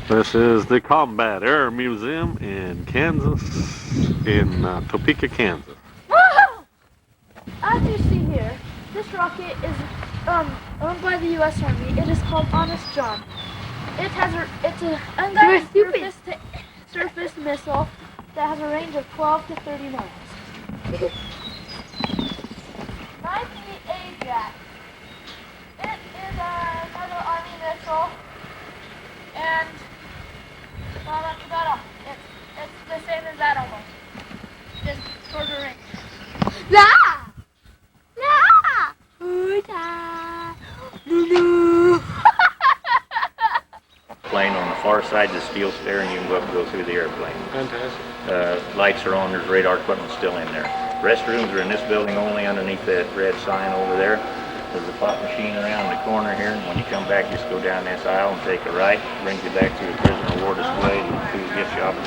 This is the Combat Air Museum in Kansas, in Topeka, Kansas. As you see here, this rocket is owned by the U.S. Army. It is called Honest John. It's an unguided surface missile that has a range of 12 to 30 miles. 9 feet Ajax. It is another Army missile, and well, that's about all. It's the same as that almost, just shorter range. Plane on the far side, the steel stair, and you can go up and go through the airplane. Fantastic. Lights are on, there's radar equipment still in there. Restrooms are in this building only underneath that red sign over there. There's a pop machine around the corner here, and when you come back, just go down this aisle and take a right. Brings you back to the prisoner war display, and food gift shop, and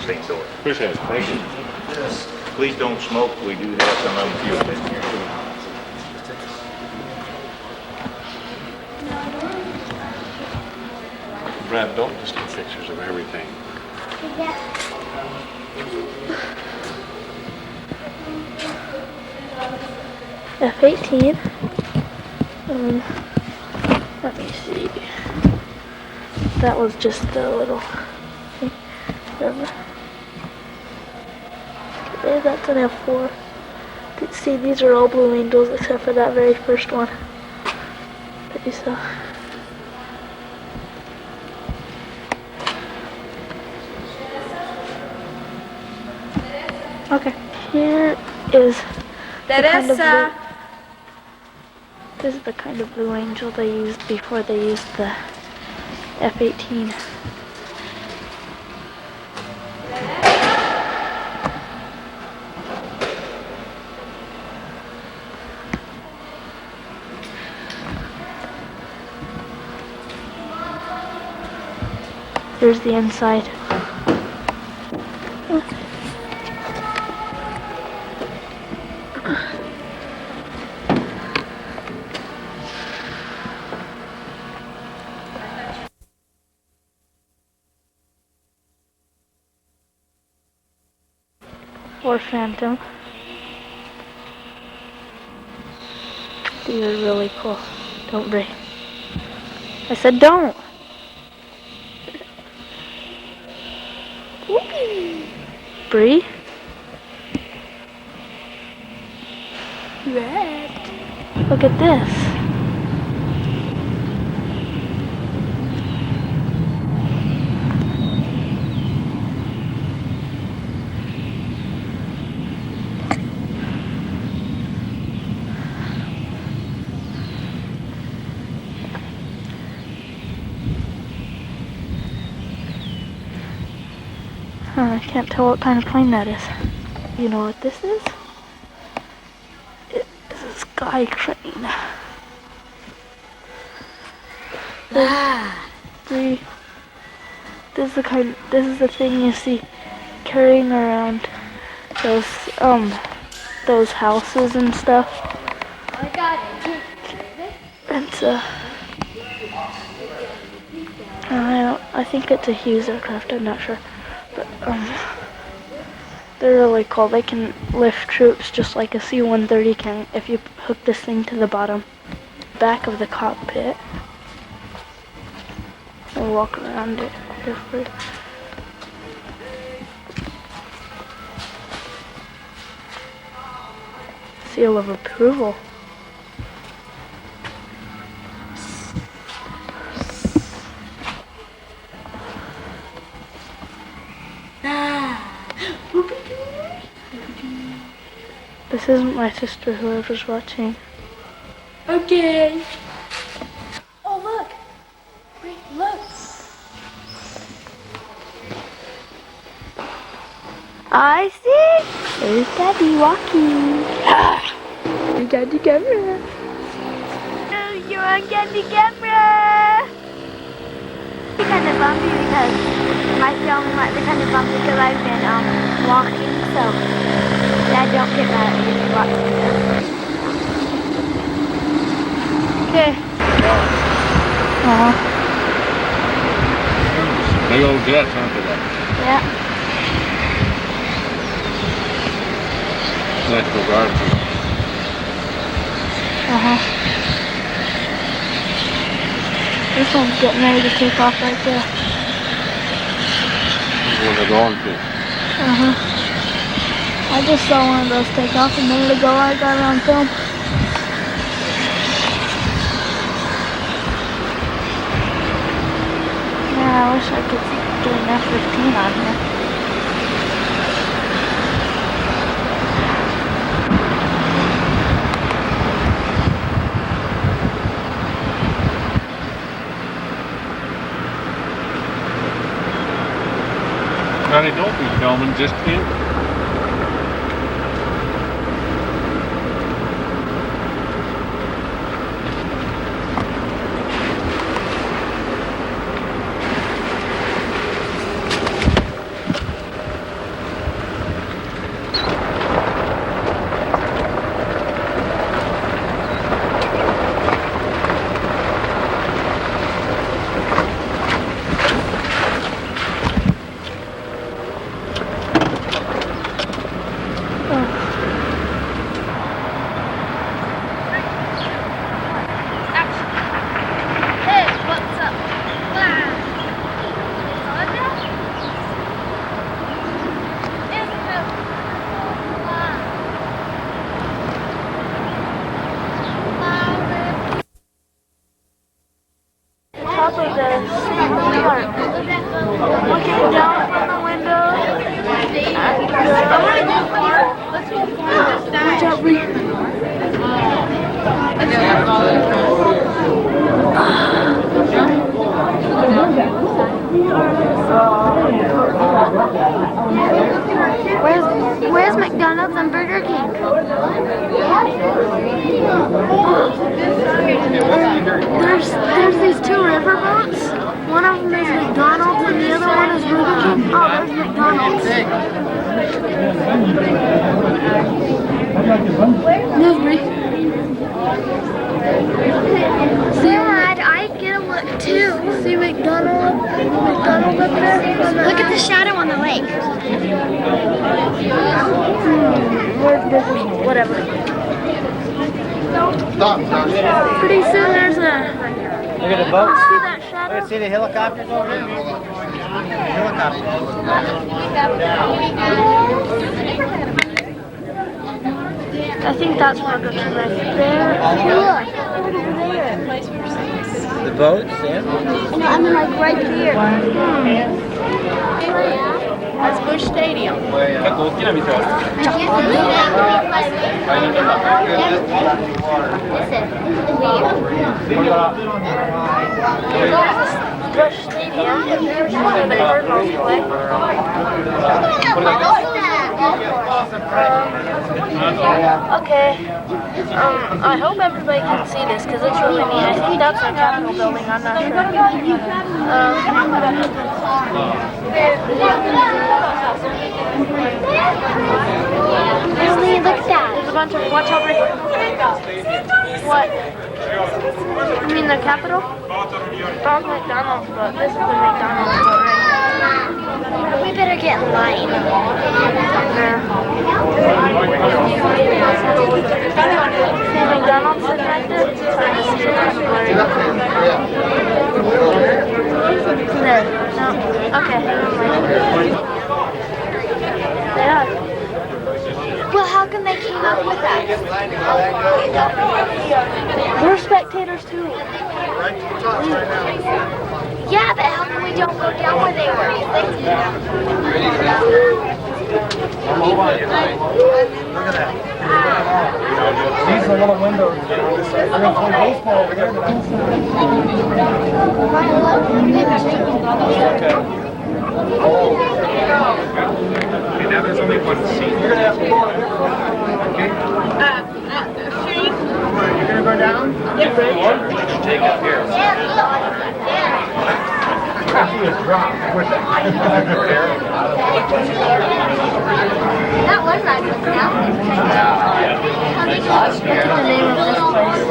same door. Appreciate it. Thank you. Please don't smoke, we do have some unfueled in here. Brad, don't just take pictures of everything. F-18. Let me see. That was just the little thing. Okay, that's an F-4. See, these are all Blue Angels except for that very first one that you saw. Okay, here is this is the kind of Blue Angel they used before they used the F-18. Here's the inside. Or Phantom. These are really cool. Don't breathe. I said don't! Bree? Red. Look at this. I can't tell what kind of plane that is. You know what this is? It is a sky crane. This is the thing you see carrying around those houses and stuff. I got it. It's I think it's a Hughes aircraft, I'm not sure. But they're really cool. They can lift troops just like a C-130 can if you hook this thing to the back of the cockpit. We'll walk around it here for you. Seal of approval. This isn't my sister, whoever's watching. Okay. Oh, look. Wait, look. I see. There's Daddy walking. There's Daddy camera. Oh, you're on Daddy camera. It's kind of bumpy because my film might be kind of bumpy because I've been walking, so I don't get mad at you watching this. Jets, aren't they? Yeah. Natural Gardens. This one's getting ready to take off right there. Where they're going to. I just saw one of those take off a minute ago. I got it on film. Yeah, I wish I could get an F-15 on here. Johnny, don't be filming, just him. Top of the park. Looking down from the window. Watch out, Bree. Where's McDonald's and Burger King? There's these two riverboats. One of them is McDonald's and the other one is Burger King. Oh, there's McDonald's. There's Bree. Dad, I get a look too. See McDonald's up there? Look at the shadow on the lake. Where's Disney? Whatever. Pretty soon there's a... Look at the boats. See that shadow? See the helicopters over there? Helicopters. I think that's where we're going right there. Look. The boats, yeah. No, I mean like right here. That's Bush Stadium. Bush Stadium. But it goes away. Okay. I hope everybody can see this because it's really neat. I think that's our Capitol building. I'm not sure. Really, look at that. There's a bunch of watch out. What? You mean the Capitol? That's McDonald's, but this is the McDonald's boat right here. We better get in line. See McDonald's sitting right there? There. No. Okay. They are. Well, how come they came up with that? We're spectators too. Yeah, but how come we don't go down where they were? These are little windows. We're going to play baseball over there. And now there's only one seat. You're going to have to go. Okay? You're going to go down? Take up here. That was nice. What's the name of this place?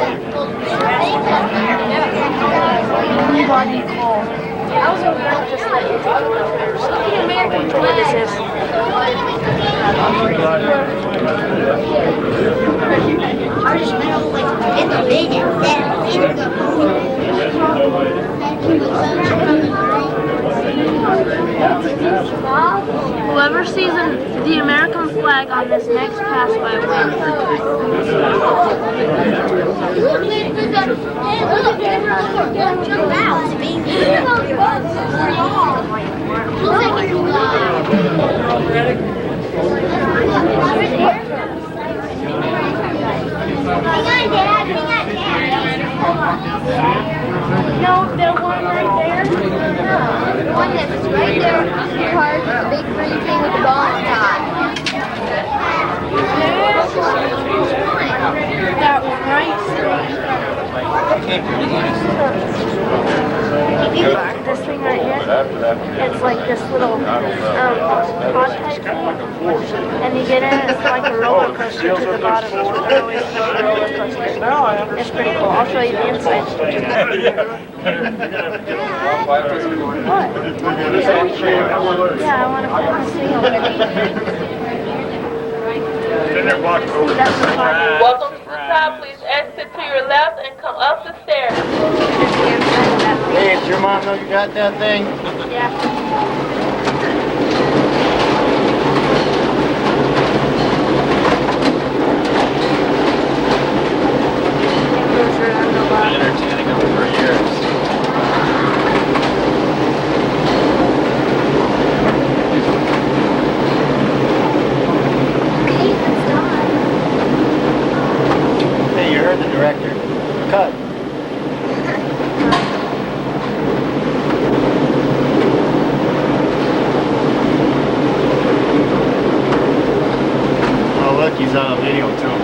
Peabody Coal. I was over there just What this is. Whoever sees the American flag on this next pass by No, the one right there. The one that's right there. Your card, the big green thing with the ball on top. That one, right? This thing right here, it's like this little pod type thing, and you get in, it's like a roller coaster to the bottom. It's a roller coaster. It's pretty cool. I'll show you the inside. What? Yeah, I want to put this thing over there. That's the pod. Welcome to the top. Please exit to your left and come up the stairs. Hey, does your mom know you got that thing? Yeah. Entertaining them for years. Hey, you heard the director. Cut. Oh, look, he's on a video too.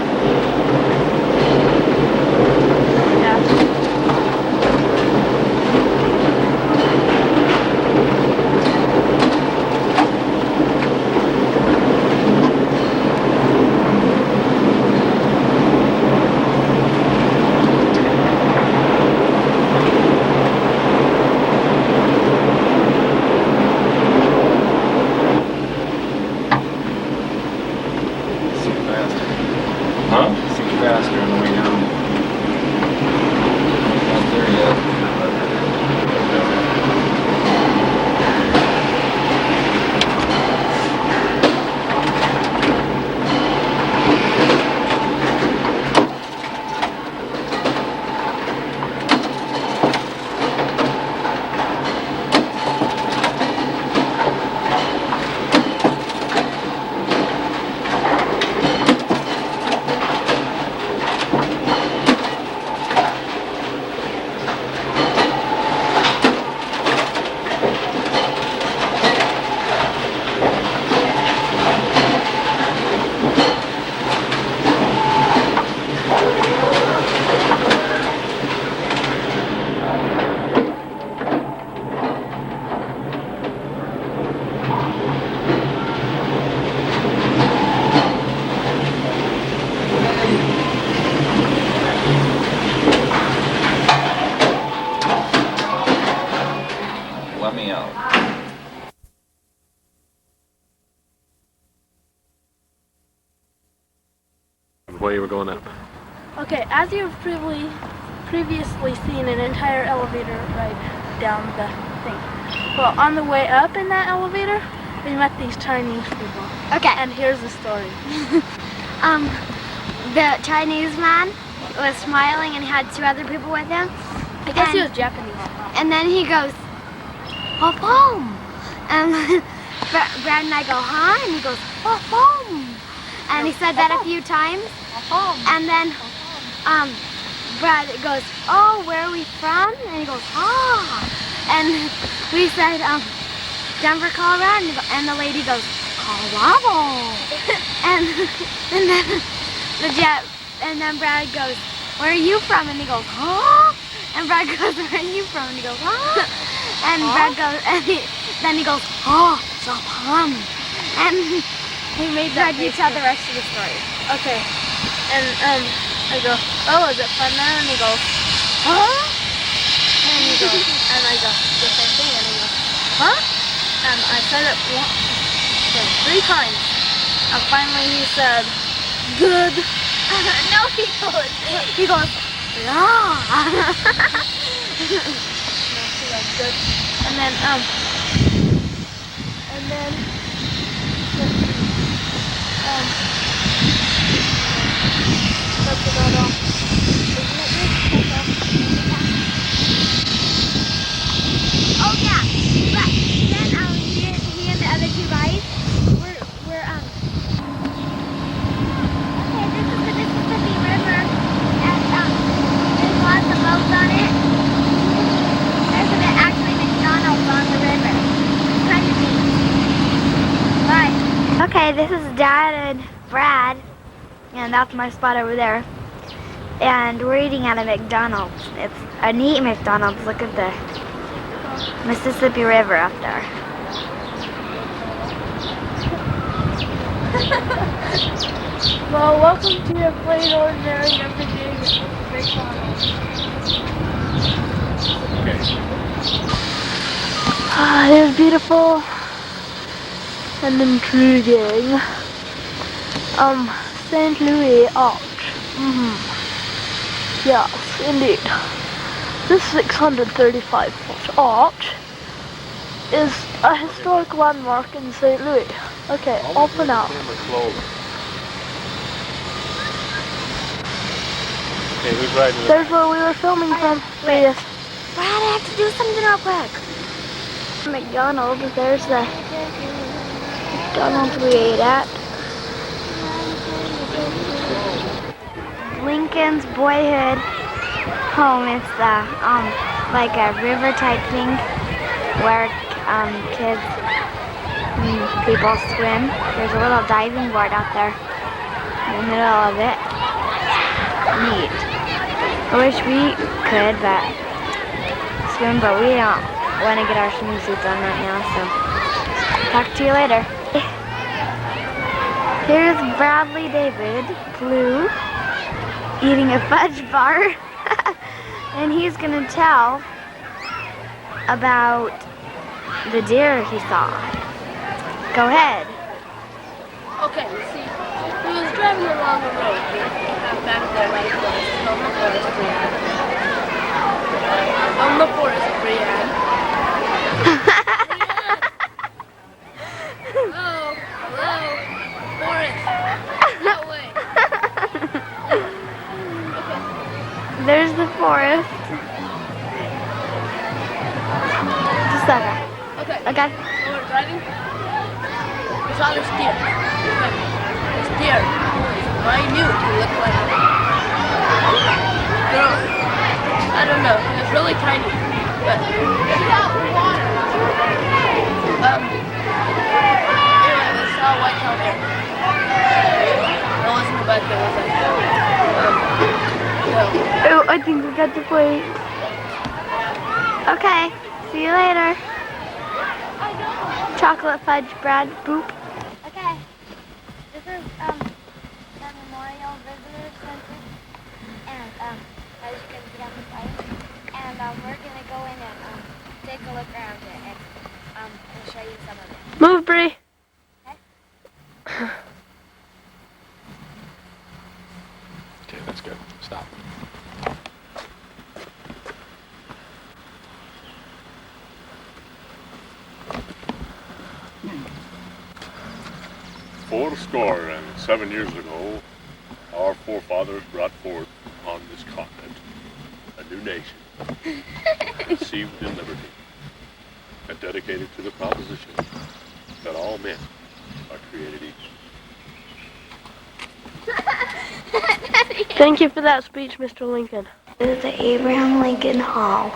Faster on the way down. Not there yet. Let me out. Why you were going up? Okay, as you've previously seen an entire elevator ride down the thing. Well, on the way up in that elevator, we met these Chinese people. Okay. And here's the story. The Chinese man was smiling and he had two other people with him. I guess he was Japanese. And then he goes, "Home." And Brad and I go, "Huh?" And he goes, "Home." And he said that a few times. And then Brad goes, "Oh, where are we from?" And he goes, "Ah." And we said, "Denver, Colorado." And the lady goes, "Colorado." and then Brad goes, "Where are you from?" And he goes, "Huh?" And Brad goes, "Where are you from?" And he goes, "Huh?" And Brad goes, then he goes, "Oh, Japan." And He made that Brad, you face tell thing. the rest of the story. Okay. And I go, "Oh, is it fun now?" And he goes, "Huh?" And he goes, and I go, "The same thing." And he goes, huh? And I said it 3 times. And finally he said, good. No, he goes, yeah. Good. And then, that's about all. Oh yeah, but then he and the other 2 guys were okay, this is the Mississippi River, and there's lots of boats on it. There's actually McDonald's on the river. It's kind of neat. But okay, this is Dad and Brad, and that's my spot over there. And we're eating at a McDonald's. It's a neat McDonald's. Look at the Mississippi River up there. Well, welcome to your plain ordinary everyday McDonald's. Ah, it is beautiful and intriguing. St. Louis Arch. Yes, indeed. This 635-foot arch is a historic landmark in St. Louis. Okay, all for now. Hey, who's riding this? There's where we were filming from. Yes. Brad, I have to do something real quick. McDonald's, there's the McDonald's we ate at. Lincoln's boyhood home. It's like a river type thing where kids people swim. There's a little diving board out there in the middle of it. Neat. I wish we could swim, but we don't want to get our swimsuits on right now, so talk to you later. Here's Bradley David, Blue, eating a fudge bar, and he's gonna tell about the deer he saw. Go ahead. Okay, see, he was driving along the road. Back there, right on the forest, Brianne. Hello, forest. That way. There's the forest. Just a second. Okay. Okay. So we're driving. We saw this deer. Okay. This deer. I knew he looked like a girl. I don't know. He was really tiny. But anyway, we saw a white-tailed deer. That wasn't a bad thing, was it? No. Oh, I think we got the point. Okay. See you later. Chocolate fudge, Brad. Boop. Okay. This is the Memorial Visitor Center, and as you can see on the side, and we're gonna go in and take a look around it, and we'll show you some of it. Move, Bree. Okay, that's good. Stop. Fourscore and 7 years ago, our forefathers brought forth on this continent a new nation, conceived in liberty, and dedicated to the proposition that all men are created equal. Thank you for that speech, Mr. Lincoln. This is the Abraham Lincoln Hall.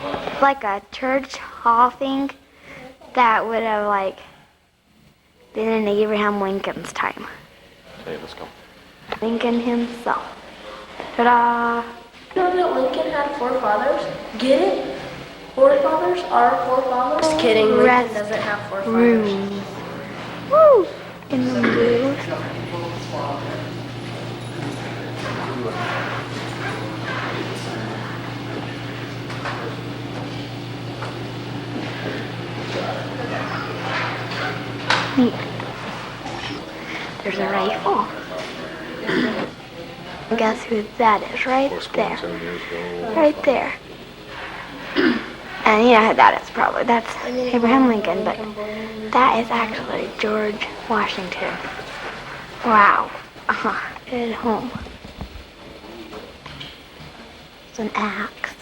It's like a church hall thing that would have been in Abraham Lincoln's time. Okay, let's go. Lincoln himself. Ta-da! You know that Lincoln had 4 fathers? Get it? Forefathers are forefathers? Just kidding, Lincoln doesn't have 4 fathers. Rooms. Woo! In the blue. Neat. There's a rifle. Guess who that is? Right there. Right there. And you know who that is probably. That's Abraham Lincoln, but that is actually George Washington. Wow. At home. It's an axe.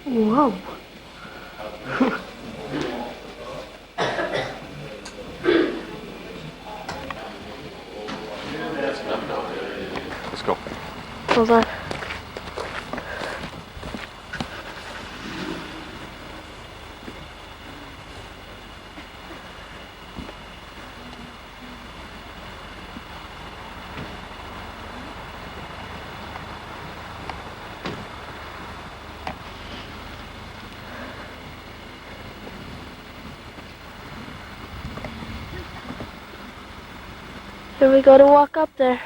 Whoa. Let's go. Hold on. Here we go to walk up there.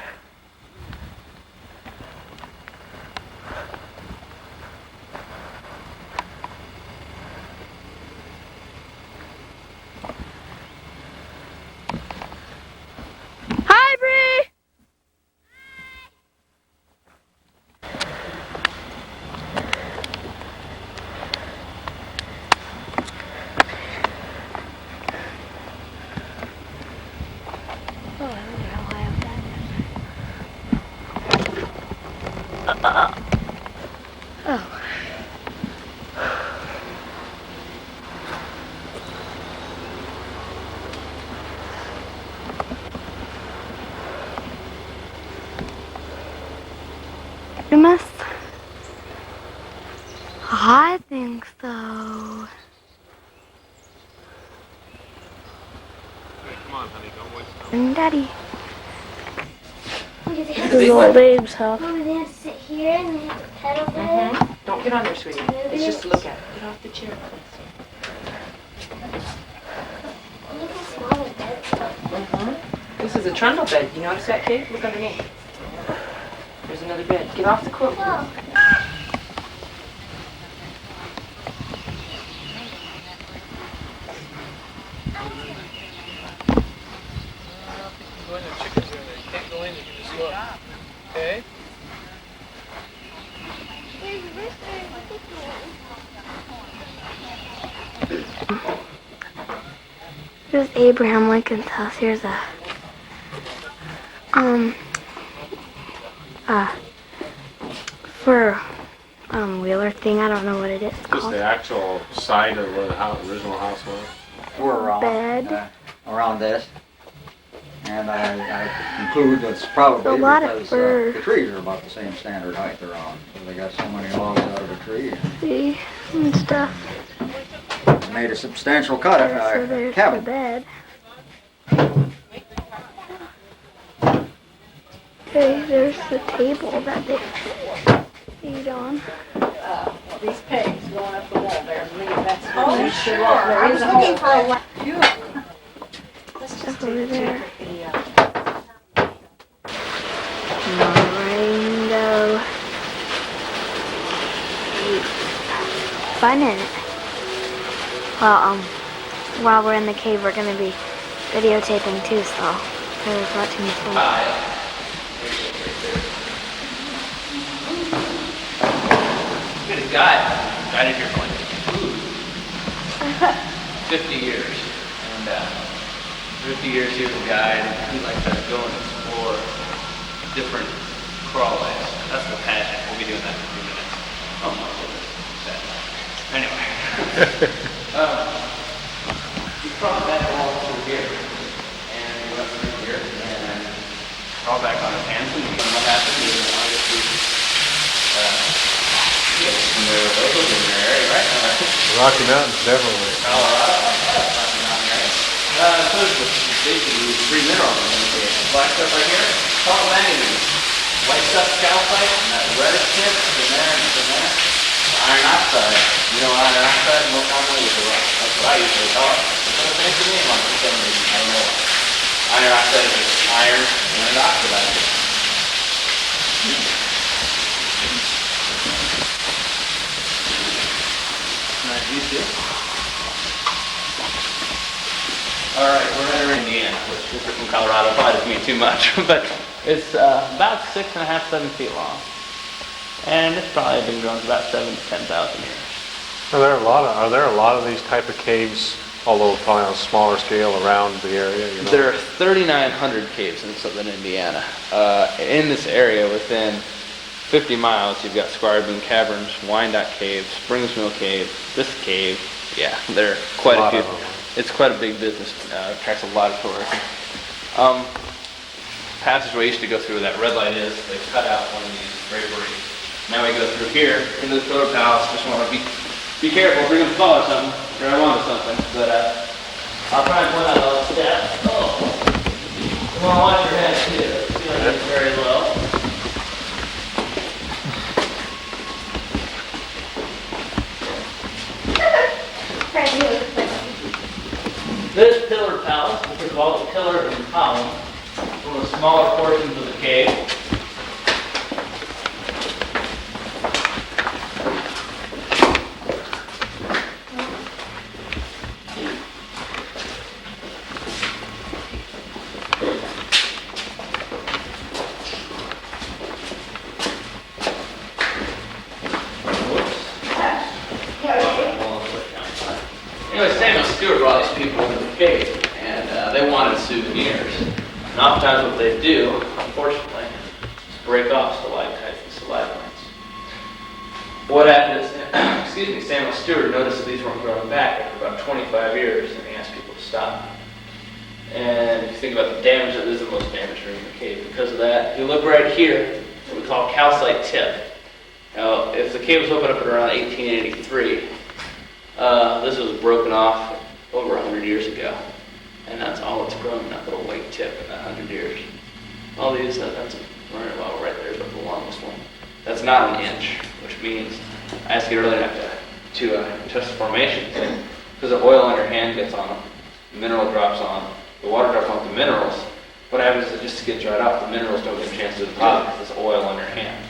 Hi, Bree! Oh, I wonder how high up that is. Oh. You must. I think so. Come on, honey, don't waste time. And Daddy. This This is old Abe's house. Mom, they have to sit here and they have to pedal there. Don't get on there, sweetie. It's just to look at it. Get off the chair. Look how small the beds are. This is a trundle bed. You notice that, Kate? Look underneath. There's another bed. Get off the quilt. Whoa. Okay. Here's Abraham Lincoln's house. Here's a for wheeler thing. I don't know what it is Just called. the actual side of where the original house was. We're around, Bed. around this. And I conclude that's probably A lot of because fur. the trees are about the same standard height they're on. So they got so many logs out of the tree See and stuff. and made a substantial cut So there's the cabin. bed. Okay, there's the table that they eat on. These pegs going up the wall there. That's Oh, sure. I was looking for a Stuff over there. Rainbow. Fun in it. Well, while we're in the cave, we're gonna be videotaping too, so there's watching the film. Good guided here for like 50 years. And 50 years he was a guide, and he likes to go and explore different crawlways. That's the passion. We'll be doing that in a few minutes. Oh my goodness. Anyway. We crawled back all through here. And we went through here and crawled back on his hands. And what happened is from the locals in your area, right? Rocky Mountains, definitely. Colorado, Rocky Mountain area. So there's basically three minerals in the cave. Black stuff right here, called manganese. White stuff, calcite, and that reddish tip, in there and in there. Iron oxide. You know iron oxide? More commonly is a rock. That's what I usually call it. It's got a fancy name on it for some reason. I don't know why. Iron oxide is iron and oxidized. Nice view too. All right, we're entering Indiana, which if you're from Colorado probably doesn't mean too much, but it's about 6.5, 7 feet long, and it's probably been growing to about 7,000 to 10,000 years. Are there a lot of these type of caves, although probably on a smaller scale around the area? You know? There are 3,900 caves in southern Indiana. In this area, within 50 miles, you've got Squire Boone Caverns, Wyandotte Cave, Springs Mill Cave, this cave. Yeah, there are quite a few. It's quite a big business. Attracts a lot of tourists. Passageway used to go through where that red light is. They cut out one of these draperies. Now we go through here into the Pillar Palace. Just want to be careful if you're going to follow something. You're going to want something. But I'll try and point out all the steps. Oh, you want to watch your head too. See like it's very low. This Pillar Palace, which is called the Pillar and Column, is one of the smaller portions of the cave. Anyway, Samuel Stewart brought these people into the cave, and they wanted souvenirs. And oftentimes what they do, unfortunately, is break off stalactites and stalagmites. What happened is, Samuel Stewart noticed that these weren't growing back after about 25 years, and he asked people to stop. And if you think about the damage, that is the most damaged room in the cave. Because of that, if you look right here, what we call calcite tip. Now, if the cave was opened up at around 1883, this was broken off over 100 years ago, and that's all it's grown, that little white tip in that 100 years. All these, that's well, right there's the longest one. That's not an inch, which means, I asked you earlier to test the formations, because the oil on your hand gets on them, the mineral drops on, the water drops on the minerals. What happens is it just gets dried off, the minerals don't get a chance to deposit because there's oil on your hand.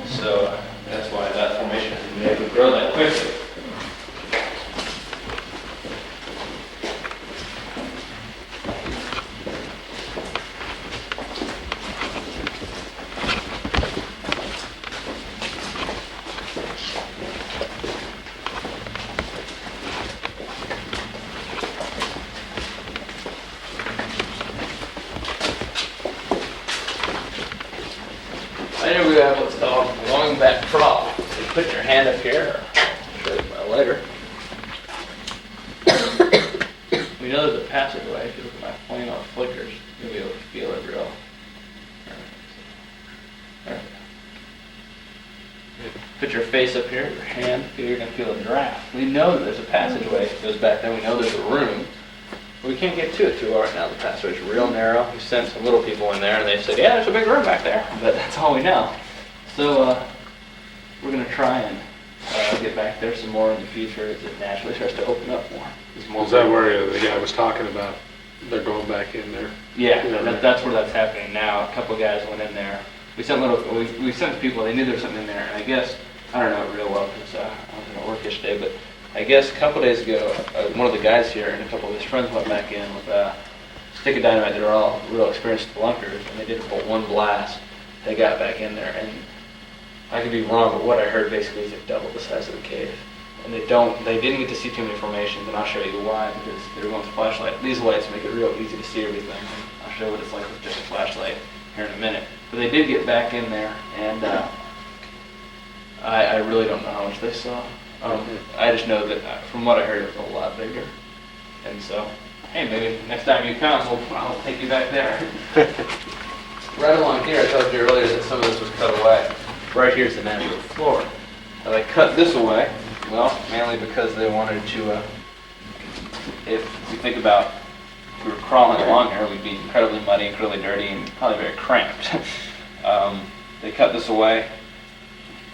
So that's why that formation has been able to grow that quickly. Right here we have what's called a long back crawl. You put your hand up here, I'll show you later. We know there's a passageway. If you look at my flame on flickers, you'll be able to feel it real. There we go. Put your face up here, your hand, you're going to feel a draft. We know that there's a passageway that goes back there. We know there's a room. We can't get to it too hard now. The passageway's real narrow. We sent some little people in there, and they said, yeah, there's a big room back there. But that's all we know. So we're going to try and get back there some more in the future as it naturally starts to open up more. Is that where the guy was talking about? They're going back in there? Yeah, that's where that's happening now. A couple of guys went in there. We sent people. They knew there was something in there, and I guess, I don't know it real well because I was in work yesterday, but I guess a couple days ago, one of the guys here and a couple of his friends went back in with a stick of dynamite. They were all real experienced spelunkers, and they did about one blast. They got back in there, and I could be wrong, but what I heard basically is it doubled the size of the cave. And they didn't get to see too many formations, and I'll show you why, because they were going with flashlight. These lights make it real easy to see everything. And I'll show you what it's like with just a flashlight here in a minute. But they did get back in there, and I really don't know how much they saw. I just know that from what I heard, it was a lot bigger. And so, hey, maybe next time you come, I'll take you back there. Right along here, I told you earlier that some of this was cut away. Right here's the natural floor. Now they cut this away, well, mainly because they wanted to, if you think about if we were crawling along here, we'd be incredibly muddy, incredibly dirty, and probably very cramped. They cut this away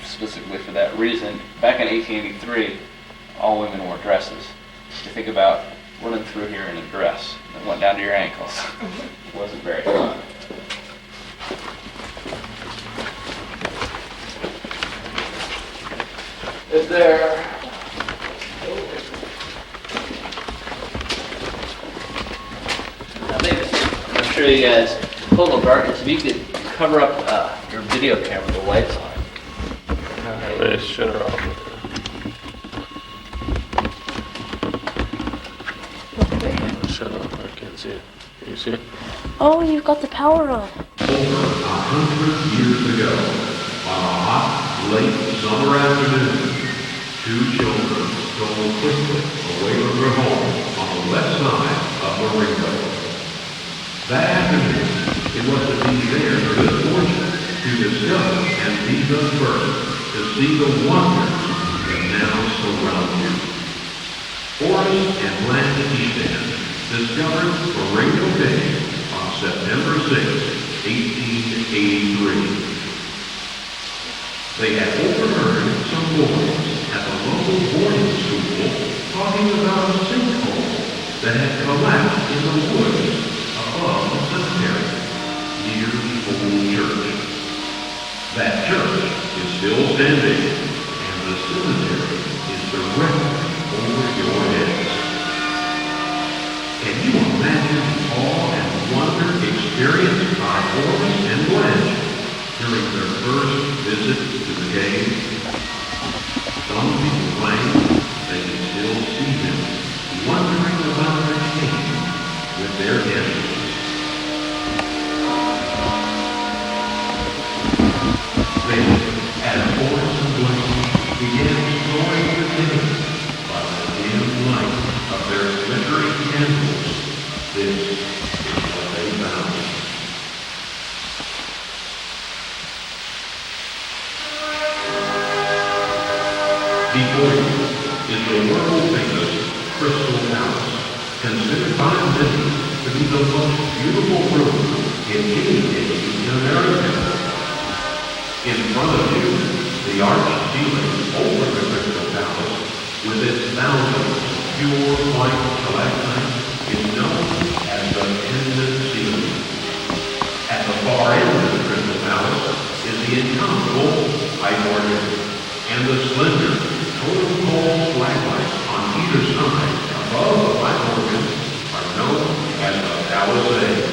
specifically for that reason. Back in 1883, all women wore dresses. You think about running through here in a dress that went down to your ankles. It wasn't very fun. Is there... I'm sure you guys, total darkness, if you could cover up your video camera with the lights on. They shut it off. Shut off, I can't see it. Can you see it? Oh, you've got the power on. Over 100 years ago, on a hot, late summer afternoon, two children stole quickly away from their home on the west side of Marengo. That afternoon, it was to be their good fortune to discover and be the first to see the wonders that now surround you. Forrest and Blanche Easton discovered Marengo Bay on September 6, 1883. They had overheard some boys at the local boarding school talking about a sinkhole that had collapsed in the woods above the cemetery near the old church. That church is still standing, and the cemetery is directly over your heads. Can you imagine the awe and wonder experienced by Forrest and Blanche during their first visit to the cave? Some people claim they can still see them wandering about the cave with their enemies. Then, as Forrest and Blanche began exploring the cave by the dim light of their flickering candles, this is what they found. Before you is the world-famous Crystal Palace, considered by many to be the most beautiful room in any cave in America. In front of you, the arched ceiling over the Crystal Palace, with its thousands of pure white stalactites, is known as the Pendant Ceiling. At the far end of the Crystal Palace is the incomparable pipe organ, and the slender totem pole flaglights on either side above the pipe organ are known as the Palisades.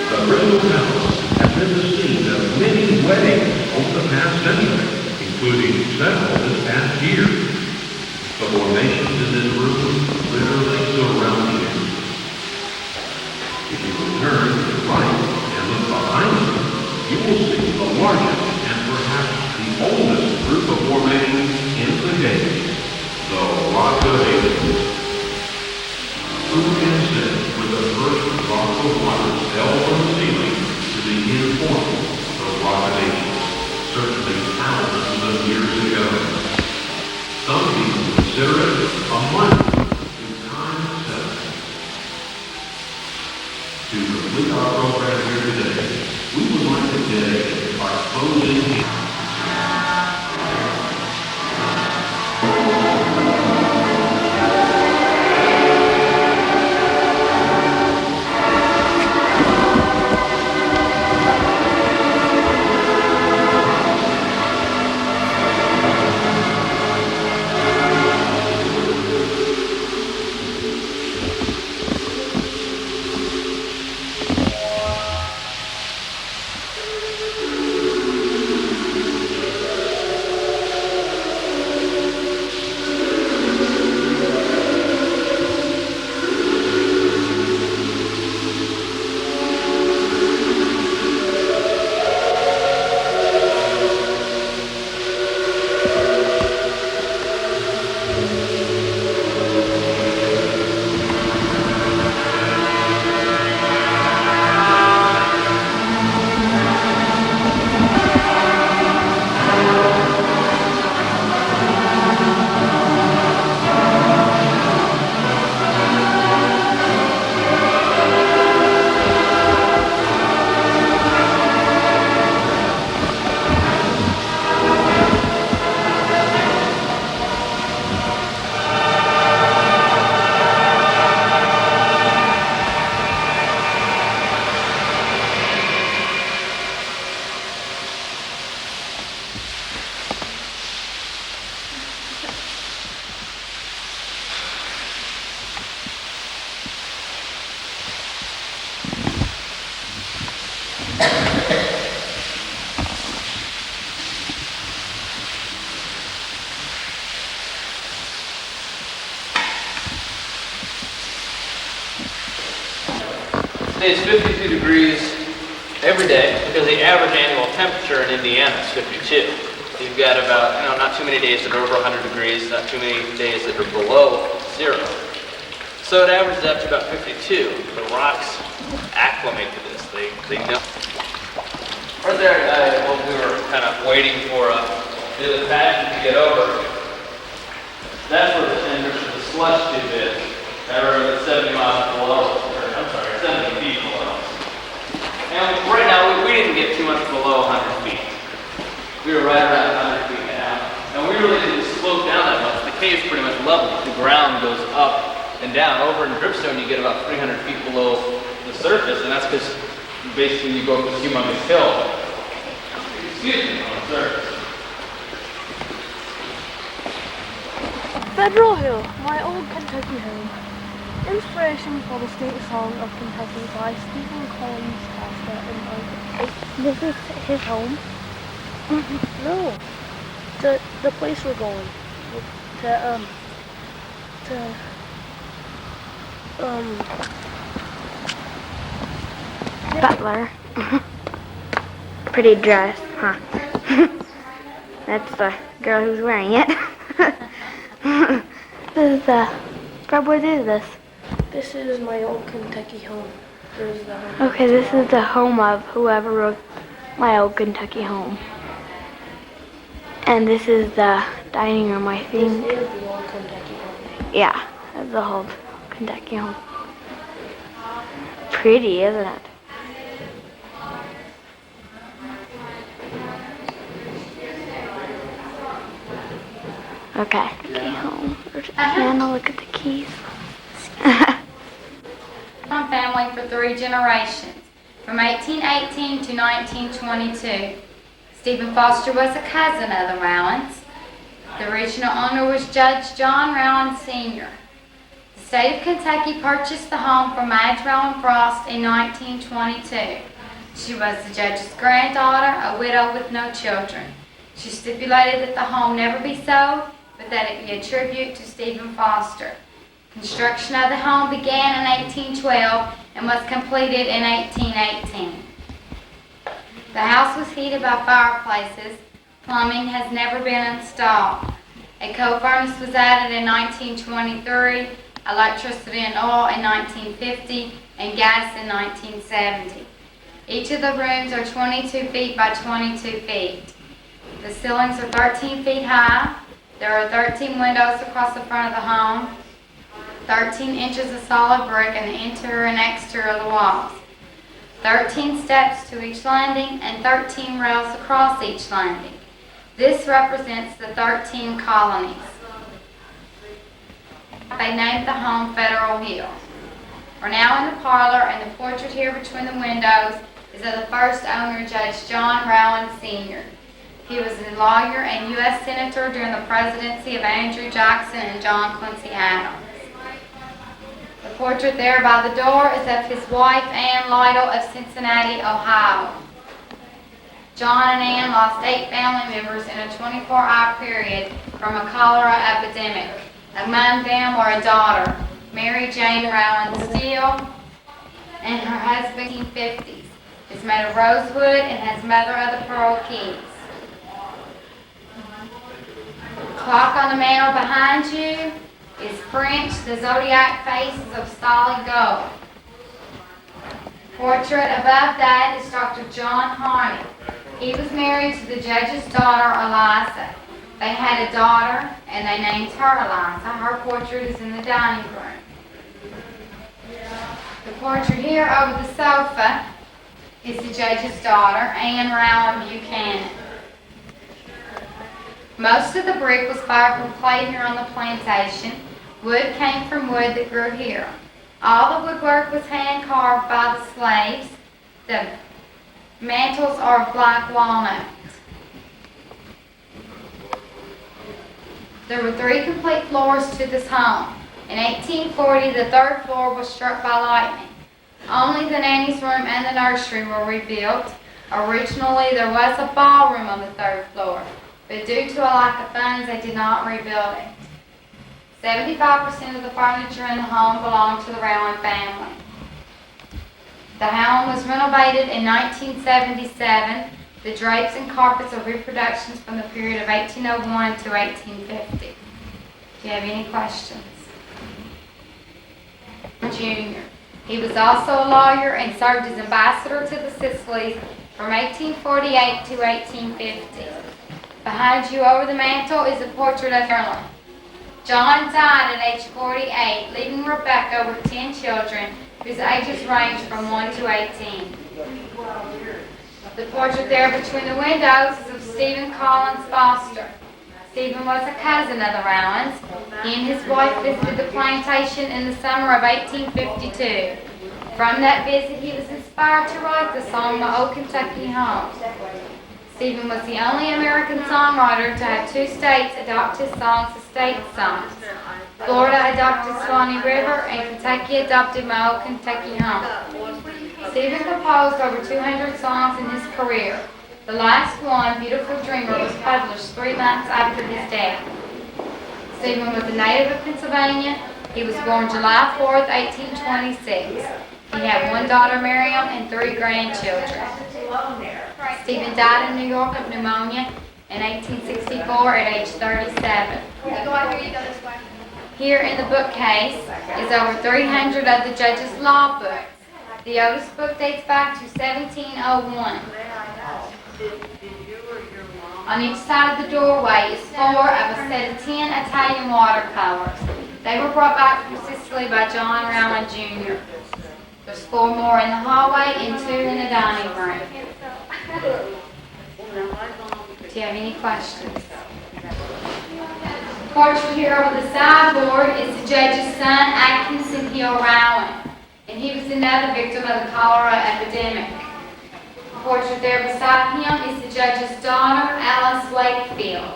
The Crystal Palace has been the scene of many weddings over the past century, including several this past year. The formations in this room literally surround you. If you will turn to the right and look behind you, you will see the largest and perhaps the oldest group of formations in the cave, the Rock of Ages. Who can say when the first rock of water fell from the ceiling to begin forming the Rock of Ages, certainly thousands of years ago? Some people consider it a monument to time itself. To complete our program here today, we would like to dedicate our closing hymn. stays 52 degrees every day because the average annual temperature in Indiana is 52. So you've got about, not too many days that are over 100 degrees, not too many days that are below zero. So it averages out to about 52. The rocks acclimate to this. They know. Right there, when we were kind of waiting for the passion to get over, that's where the cinders of the slush tube is. That were at 70 miles below, or I'm sorry, 70 feet below. And right now, we didn't get too much below 100 feet. We were right around 100 feet now. And we really didn't slope down that much. The cave's pretty much level. The ground goes up and down. Over in Dripstone, you get about 300 feet below the surface, and that's because basically you go up this humongous hill. Excuse me, on the surface. Federal Hill, my old Kentucky home. Inspiration for the state song of Kentucky by Stephen Collins Pastor and This is his home? No. The place we're going. Butler. Pretty dress, huh? That's the girl who's wearing it. This is Fred, what is this? This is my old Kentucky home. There's the home. Okay, this is the home of whoever wrote My Old Kentucky Home. And this is the dining room, I think. This is the old Kentucky home. Yeah, that's the whole Kentucky home. Pretty, isn't it? Okay, okay, home. There's a piano, look at the keys. Family for 3 generations, from 1818 to 1922. Stephen Foster was a cousin of the Rowlands. The original owner was Judge John Rowland Sr. The state of Kentucky purchased the home from Madge Rowland Frost in 1922. She was the judge's granddaughter, a widow with no children. She stipulated that the home never be sold, but that it be a tribute to Stephen Foster. Construction of the home began in 1812 and was completed in 1818. The house was heated by fireplaces. Plumbing has never been installed. A coal furnace was added in 1923, electricity and oil in 1950, and gas in 1970. Each of the rooms are 22 feet by 22 feet. The ceilings are 13 feet high. There are 13 windows across the front of the home, 13 inches of solid brick in the interior and exterior of the walls, 13 steps to each landing, and 13 rails across each landing. This represents the 13 colonies. They named the home Federal Hill. We're now in the parlor, and the portrait here between the windows is of the first owner, Judge John Rowland Sr. He was a lawyer and U.S. Senator during the presidency of Andrew Jackson and John Quincy Adams. The portrait there by the door is of his wife, Ann Lytle of Cincinnati, Ohio. John and Ann lost 8 family members in a 24-hour period from a cholera epidemic. Among them were a daughter, Mary Jane Rowland Steele, and her husband in the 1950s. It's made of rosewood and has mother of the pearl keys. The clock on the mantel behind you is French. The zodiac face is of solid gold. Portrait above that is Dr. John Harney. He was married to the judge's daughter, Eliza. They had a daughter, and they named her Eliza. Her portrait is in the dining room. The portrait here over the sofa is the judge's daughter, Anne Rowland Buchanan. Most of the brick was fired from clay here on the plantation. Wood came from wood that grew here. All the woodwork was hand-carved by the slaves. The mantels are of black walnut. There were 3 complete floors to this home. In 1840, the 3rd floor was struck by lightning. Only the nanny's room and the nursery were rebuilt. Originally, there was a ballroom on the 3rd floor, but due to a lack of funds, they did not rebuild it. 75% of the furniture in the home belonged to the Rowland family. The home was renovated in 1977. The drapes and carpets are reproductions from the period of 1801 to 1850. Do you have any questions? Jr. He was also a lawyer and served as ambassador to the Sicilies from 1848 to 1850. Behind you over the mantel is a portrait of Marilyn. John died at age 48, leaving Rebecca with 10 children whose ages range from 1 to 18. The portrait there between the windows is of Stephen Collins Foster. Stephen was a cousin of the Rowlands. He and his wife visited the plantation in the summer of 1852. From that visit, he was inspired to write the song, My Old Kentucky Home. Stephen was the only American songwriter to have 2 states adopt his songs as state songs. Florida adopted Swanee River, and Kentucky adopted My Old Kentucky Home. Stephen composed over 200 songs in his career. The last one, Beautiful Dreamer, was published 3 months after his death. Stephen was a native of Pennsylvania. He was born July 4th, 1826. He had 1 daughter, Miriam, and 3 grandchildren. Stephen died in New York of pneumonia in 1864 at age 37. Here in the bookcase is over 300 of the judge's law books. The oldest book dates back to 1701. On each side of the doorway is 4 of a set of 10 Italian watercolors. They were brought back from Sicily by John Rowland Jr. There's 4 more in the hallway and 2 in the dining room. Do you have any questions? The portrait here over the sideboard is the judge's son, Atkinson Hill Rowland, and he was another victim of the cholera epidemic. The portrait there beside him is the judge's daughter, Alice Wakefield.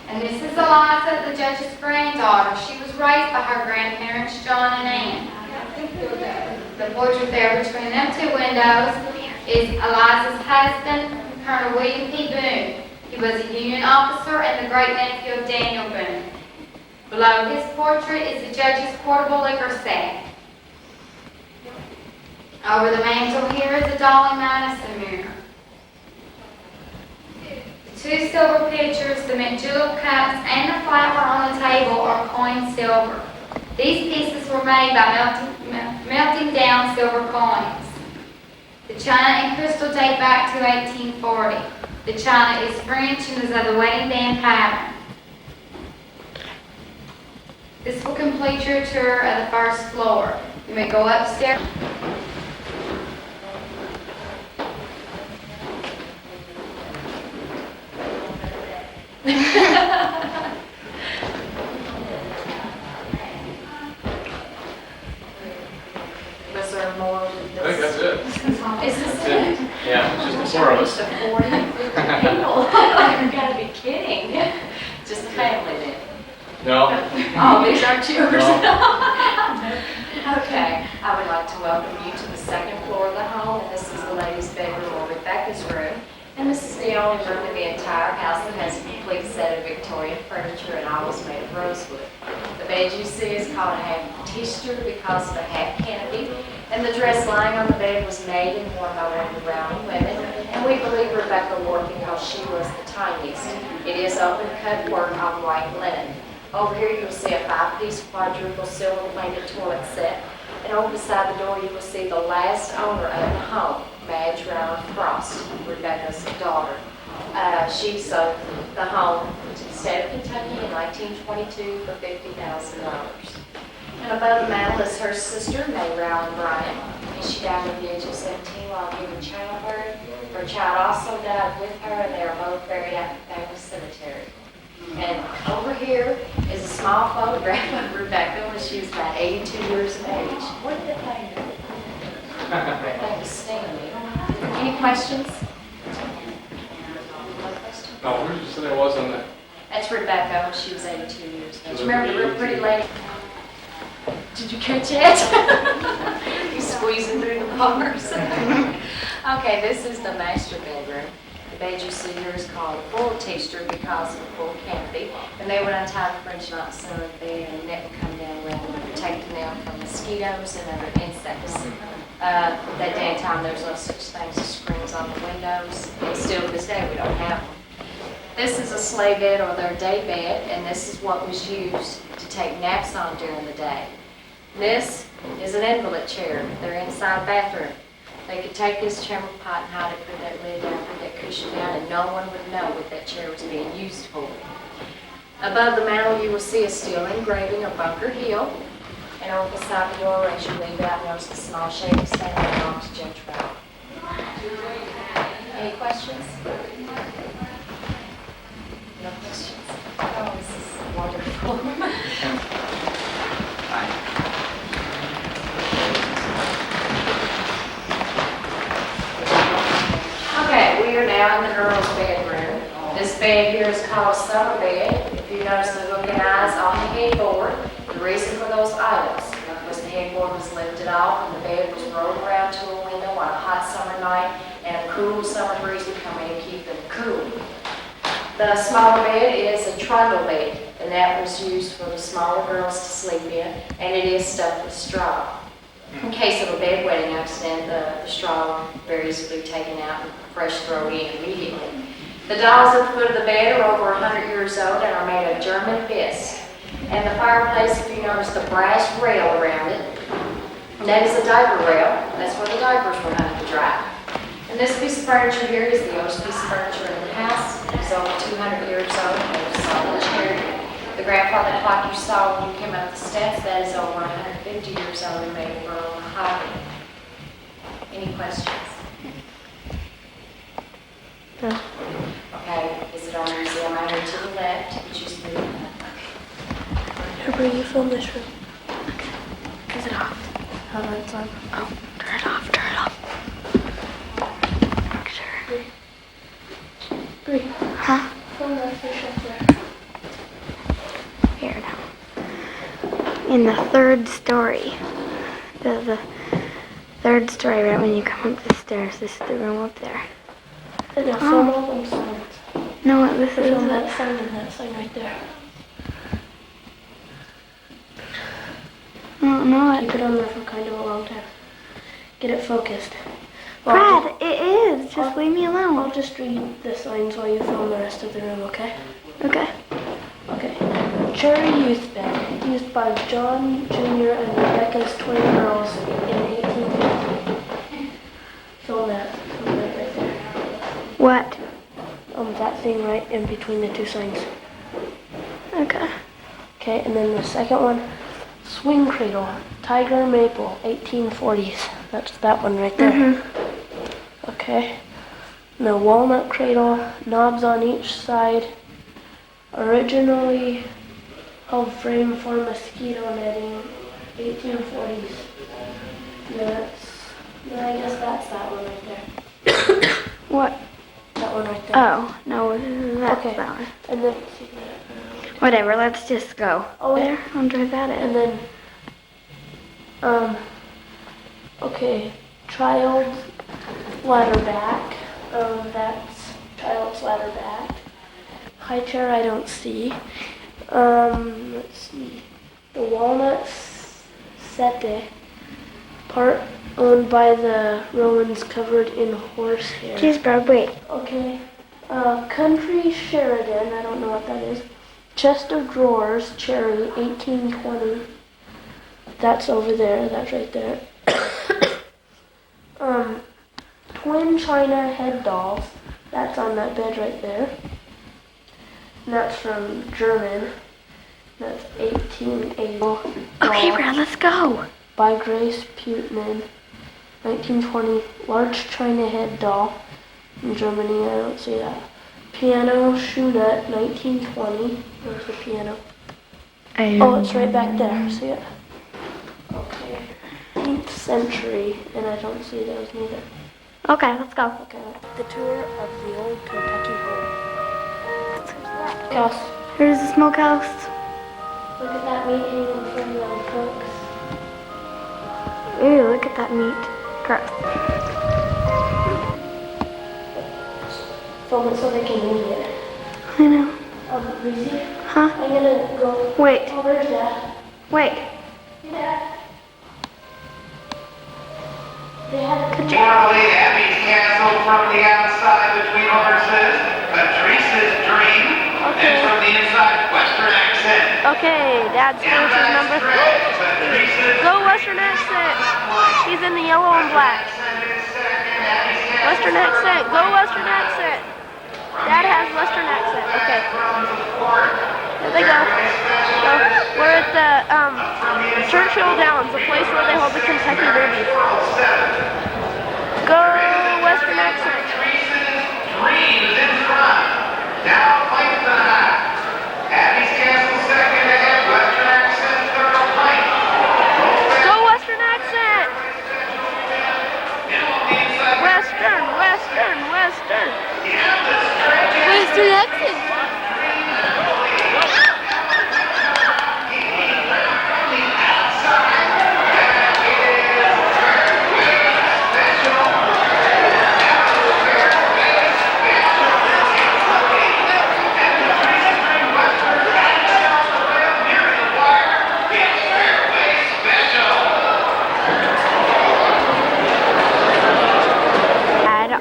And this is Eliza, the judge's granddaughter. She was raised by her grandparents, John and Ann. The portrait there between them 2 windows is Eliza's husband, Colonel William P. Boone. He was a Union officer and the great-nephew of Daniel Boone. Below his portrait is the judge's portable liquor set. Over the mantel here is a Dolly Madison mirror. The 2 silver pitchers, the mint julep cups, and the flower on the table are coined silver. These pieces were made by melting down silver coins. The china and crystal date back to 1840. The china is French and is of the wedding band pattern. This will complete your tour of the first floor. You may go upstairs. Was there more? I think that's it. Is this That's it? it. Yeah, just the 4 of us. Just 40, 50 people. You've got to be kidding. Just a family then. No. Oh, these aren't yours? No. Okay, I would like to welcome you to the 2nd floor of the home, and this is the ladies' bedroom or Rebecca's room. And this is the only room in the entire house that has a complete set of Victorian furniture and all is made of rosewood. The bed you see is called a half tester because of the half canopy, and the dress lying on the bed was made and worn by one of the Rowland women, and we believe Rebecca wore it because she was the tiniest. It is open cut work on white linen. Over here you will see a 5-piece quadruple silver plated toilet set, and over beside the door you will see the last owner of the home, Madge Rowland Frost, Rebecca's daughter. She sold the home to the state of Kentucky in 1922 for $50,000. And above the mantel is her sister, May Rowland Bryant, and she died at the age of 17 while giving childbirth. Her child also died with her, and they are both buried at the family cemetery. And over here is a small photograph of Rebecca when she was about 82 years of age. What did they find her? That was standing. Any questions? No, who did you say that was on that? That's Rebecca when she was 82 years of age. So Remember the the real pretty lady? Did you catch it? You squeezing through the bars. Okay, this is the master bedroom. The bed you see here is called a full tester because of the full canopy. And they would untie the French knots in the bed and the net would come down around the protecting them from mosquitoes and other insects. That day and time, there's no such things as screens on the windows, and still to this day, we don't have them. This is a sleigh bed or their day bed, and this is what was used to take naps on during the day. This is an invalid chair. They're inside bathroom. They could take this chamber pot and hide it, put that lid down, put that cushion down, and no one would know what that chair was being used for. Above the mantel, you will see a steel engraving of Bunker Hill, and over the side of the door, as you leave out, notice a small shaded stand that belongs to Jim Trout. Any questions? No questions? Oh, this is wonderful. Okay, we are now in the girls' bedroom. This bed here is called a summer bed. If you notice the looking eyes on the headboard, the reason for those items was the headboard was lifted off and the bed was rolled around to a window on a hot summer night and a cool summer breeze would come in and keep them cool. The smaller bed is a trundle bed, and that was used for the smaller girls to sleep in, and it is stuffed with straw. In case of a bedwetting accident, the straw very easily taken out and fresh thrown in immediately. The dolls at the foot of the bed are over 100 years old and are made of German bisque. And the fireplace, if you notice the brass rail around it, that is a diaper rail. That's where the diapers were hung to dry. And this piece of furniture here is the oldest piece of furniture in the house. It's over 200 years old. It was solid cherry. The grandfather clock you saw when you came up the steps, that is over 150 years old and made of Earl mahogany. Any questions? No. Okay, is it on museum right here to the left? You choose the Everybody, you film this room. Okay. Is it off? How about it's on? Oh, turn it off, turn it off. Make sure. Three. Huh? Film that fish up there. Here now. In the third story. The third story, right when you come up the stairs. This is the room up there. And now film all those signs. No, this is Film that sign and that sign right there. No, Keep it on there for kind of a long time. Get it focused. Brad, it is. Just leave me alone. I'll just read the signs while you film the rest of the room, okay? Okay. Okay. Cherry Youth Bed, used by John Jr. and Rebecca's twin girls in 1850. Film that. Film that right there. What? That thing right in between the two signs. Okay. Okay, and then the second one, Swing Cradle, Tiger Maple, 1840s. That's that one right there. Mm-hmm. Okay. And the Walnut Cradle, knobs on each side, originally held frame for mosquito netting, 1840s. I guess that's that one right there. What? That one right there. Oh, no, that's Okay. that one. And then, Whatever, let's just go. Oh, there, I'll drive that in. and then, okay, child's ladder back. That's child's ladder back. High chair I don't see. Let's see. The walnut sette, part owned by the Romans, covered in horsehair. Jeez, Brad, wait. Okay. Country Sheridan, I don't know what that is. Chest of drawers, cherry, 1820. That's over there, that's right there. Twin china head dolls, that's on that bed right there. And that's from German. That's 1880. Okay, Brad, let's go. By Grace Putman, 1920. Large china head doll in Germany, I don't see that. Piano Schunert, 1920. Where's the piano? Oh, it's right back there. See it? Okay. 8th century, and I don't see those neither. Okay, let's go. Okay. The tour of the old Kentucky home. House. Here's the smokehouse. Look at that meat hanging from the hooks. Ooh, look at that meat. Gross. Film it so they can eat it. I know. Breezy? Huh? I'm gonna go. Wait. Oh, where's Dad? Wait. Formerly Abby's Castle from the outside between horses, Patrice's Dream, and from the inside, Western Accent. Okay, Dad's horse is number 3. Go Western Accent. He's in the yellow and black. Western Accent. Go Western Accent. Dad has Western Accent. Okay. Here they go. So we're at the Churchill Downs, the place where they hold the Kentucky Derby. Go Western Accent. Dream is in front. Now fight for the high. Abby's Castle second ahead. Western Accent third fight. Go Western Accent. Western, Western, Western. Western Accent.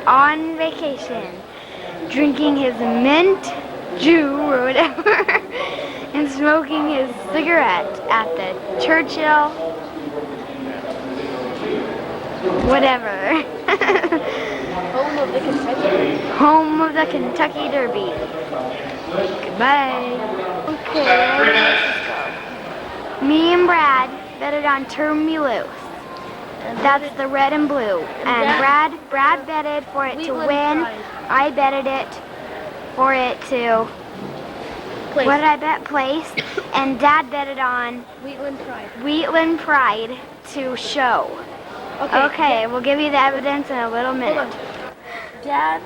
On vacation, drinking his mint Jew or whatever, and smoking his cigarette at the Churchill, whatever. Home of the Kentucky Derby. Goodbye. Okay, let's go. Me and Brad betted on Turn Me Loose. That's the red and blue. And Brad betted for it to win. I betted it for it to, what did I bet? Place. And Dad betted on Wheatland Pride to show. Okay, we'll give you the evidence in a little minute. Dad's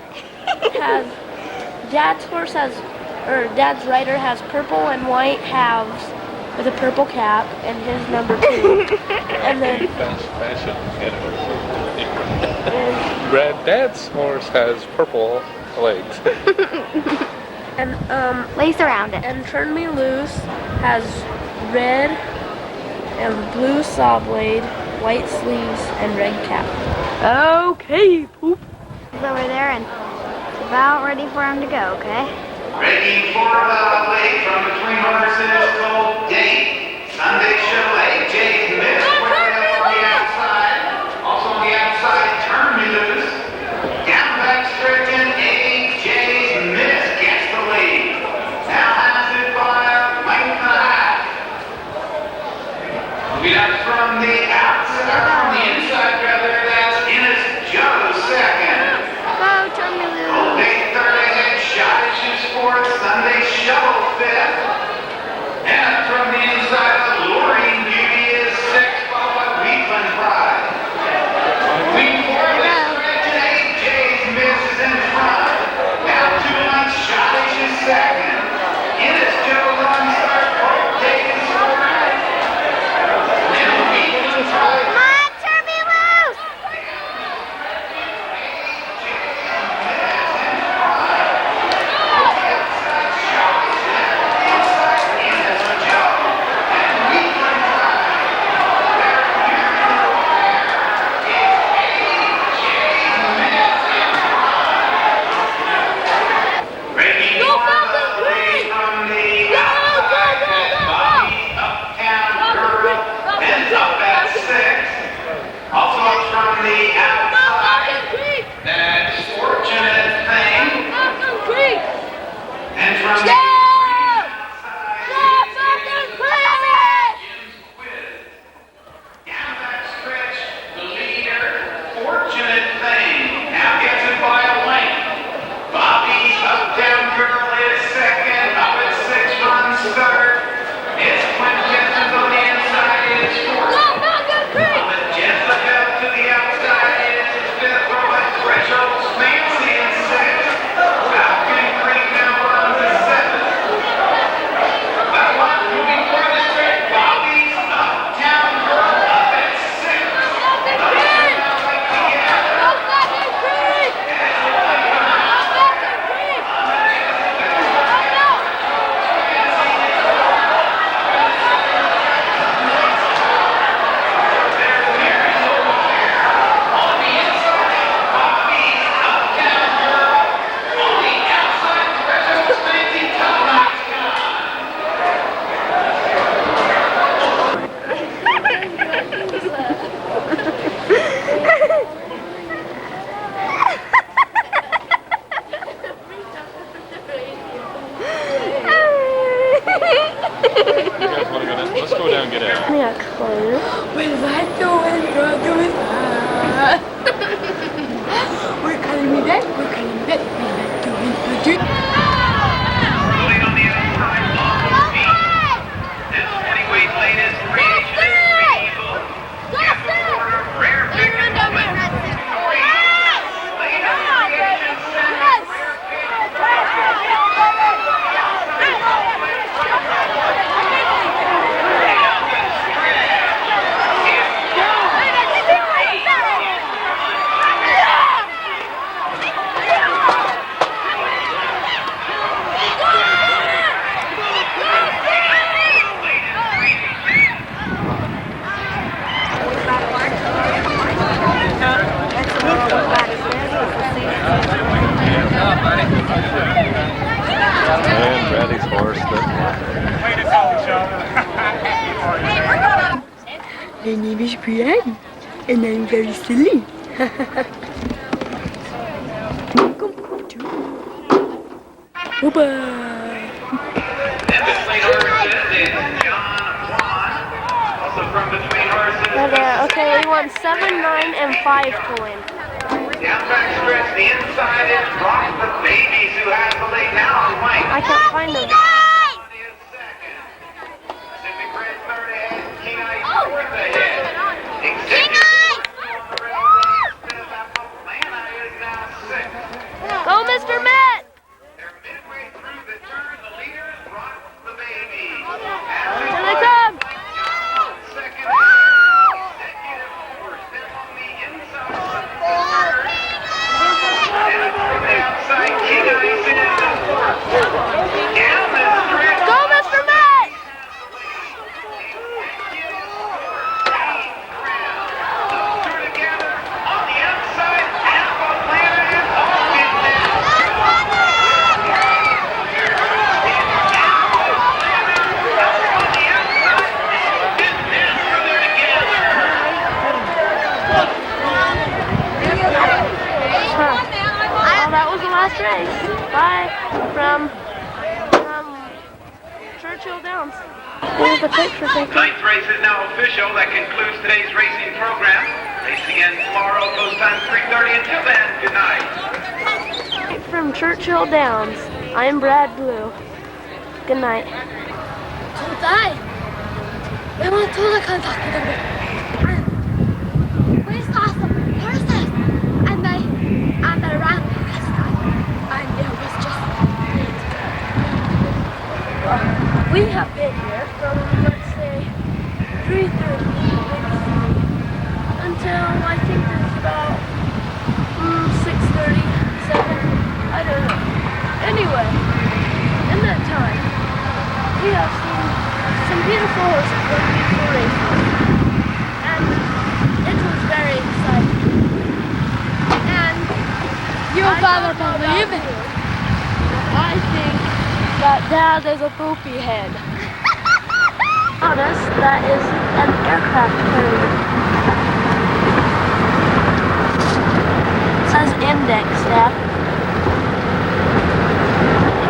horse has, or Dad's rider has purple and white halves with a purple cap, and his number 2. And then Dad's horse has purple legs. and lace around it. And Turn Me Loose has red and blue saw blade, white sleeves, and red cap. Okay, poop. He's over there and it's about ready for him to go, okay? Breaking for the lead from between horses, Gold Date. Sunday Chevrolet, Jay's Miss, quickly up on the outside. Also on the outside, Turn Me Loose. Down back stretch in 8, Jay's Miss gets the lead. Now has it by a length and a half. Moving up from the outside, from the inside rather, that's Innis Joe second. Go, Turn Me Loose. Gold Date third ahead, Shot Issues fourth, Sunday Shovel fifth. And up from the inside, Alluring Beauty is sixth, followed by Wheatland Pride. Lead for the stretch in 8, Jay's Miss is in front. Now 2 lengths, Shot Issues second. Innis Joe runs third, Gold Date is fourth. And Wheatland Pride. Come on, Turn Me Loose! Fancy in 6th. Falcon Creek now runs to 7th. guys want to go down? Let's go down and get out. Yeah, close. Where's that going, brother? We're calling me that. We're calling me that. Rolling on the outside off the feet. This heavyweight latest creation is medieval. In the corner, rare pick and moment. Latest creation center, rare pick. And Brady's horse. My name is Brian, and I'm very silly. Bye-bye. Okay, we want 7, 9, and 5 to win. Down back stretch, the inside is Rock the Babies, who has the lead now on Mike. I can't find them. Pacific Red third ahead, King Ice fourth ahead. Executive on the railroad, fifth. Atlanta is now sixth. Go, Mr. Matt! They're midway through the turn. The leaders, Rock the Baby. Here they come! Second, Executive fourth. They're on the inside of the third. And from the outside, King Ice is the fourth. Down the stretch. Go, Mr. Matt! Oh, that was the last race. Bye. From Churchill Downs. Here's the picture taken. Ninth race is now official. That concludes today's racing program. Race again tomorrow. Post time 3:30. Until then, good night. From Churchill Downs, I'm Brad Blue. Good night. Today, we went to the Kentucky Derby. We saw some horses, and they ran past us, and it was just neat. We have been here from, let's say, 3:30, maybe 3, until I think it's about 6:30, 7, I don't know. Anyway, in that time, we have seen some beautiful horses going beautiful races, and it was very exciting. And You'll better believe it. I think that Dad is a poopy head. Notice that is an aircraft carrier. It says index, Dad.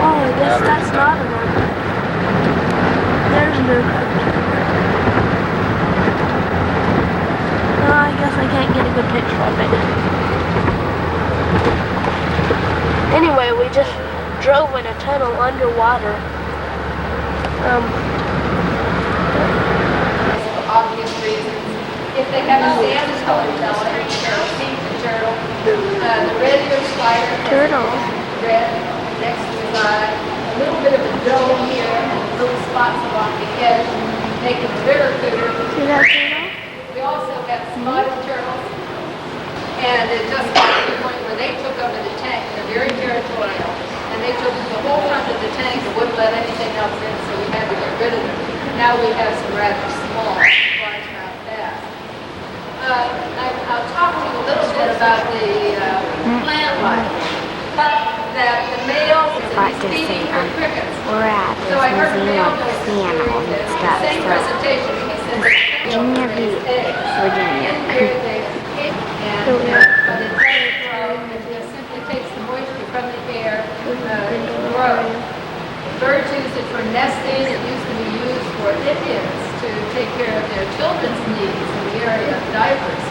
Oh, I guess that's not an aircraft. There's an aircraft carrier. No, I guess I can't get a good picture of it. Anyway, we just drove in a tunnel underwater. For obvious reasons. If they have a salmon color color, pink turtle, the red-eared spider, Turtle. red next to his eye, a little bit of a dome here, and little spots along the edge, make it very bigger. See that turtle? We also have spotted turtles, and it just got to the point where they took over the tank. They're very territorial, and they took the whole front of the tank and wouldn't let anything else in, so we had to get rid of them. Now we have some rather small largemouth bass. I'll talk to you a little bit about the plant life. That the males Like is to feeding say, for crickets. we're at So I heard this the male museum goes of animals through and the stuff, same so presentation. He said Virginia Beach, Virginia. and but it simply takes the moisture from the air to grow. Birds use it for nesting. It used to be used for Indians to take care of their children's needs in the area of diapers.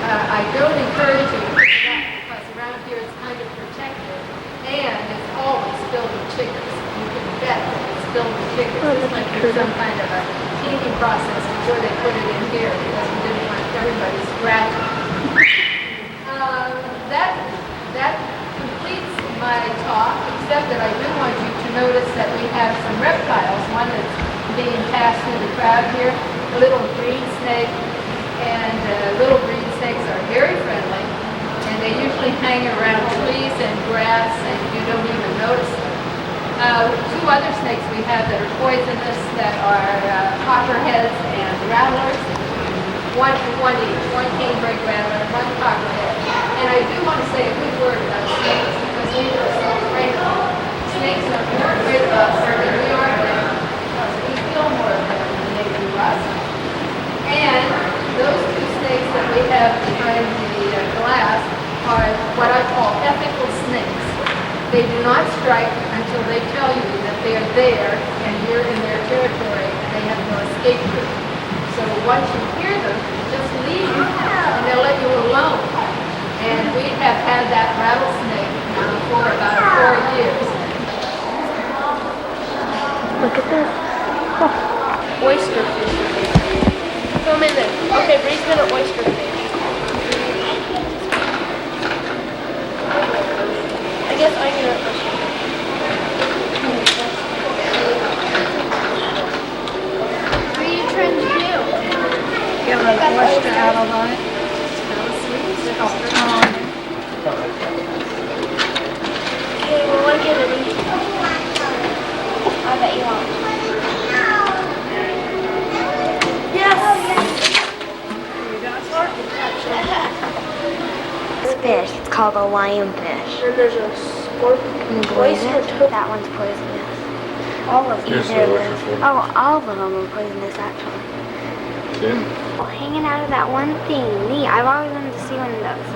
I don't encourage you to put it up because around here it's kind of protected and it's always filled with chickens. You can bet that it's filled with chickens. It's like there's some kind of a cleaning process before they put it in here because we didn't want everybody scratching. That completes my talk, except that I do want you to notice that we have some reptiles. One that's being passed through the crowd here, a little green snake, and little green snakes are very friendly, and they usually hang around trees and grass, and you don't even notice them. Two other snakes we have that are poisonous that are copperheads and rattlers. One each, one canebrake rattler, one copperhead. And I do want to say a good word about snakes because we are so afraid of them. Snakes are more afraid of us than we are of them because we kill more of them than they do us. And those two snakes that we have behind the glass are what I call ethical snakes. They do not strike until they tell you that they are there and you're in their territory and they have no escape route. So once you hear them, just leave and they'll let you alone. And we have had that rattlesnake for about 4 years. Look at that. Oh. Oyster fish. Film in there. Okay, Bree's gonna oyster fish. I guess I'm gonna oyster fish. What are you trying to do? Get an oyster out of it. Okay, well, I get it. I bet you won't. This fish, it's called a lionfish. And there's a scorpion. Can you believe it? That one's poisonous. All of them. Here's the oyster fish. Oh, all of them are poisonous actually. Yeah. Oh, hanging out of that one thing. Neat. I've always wanted to see one of those.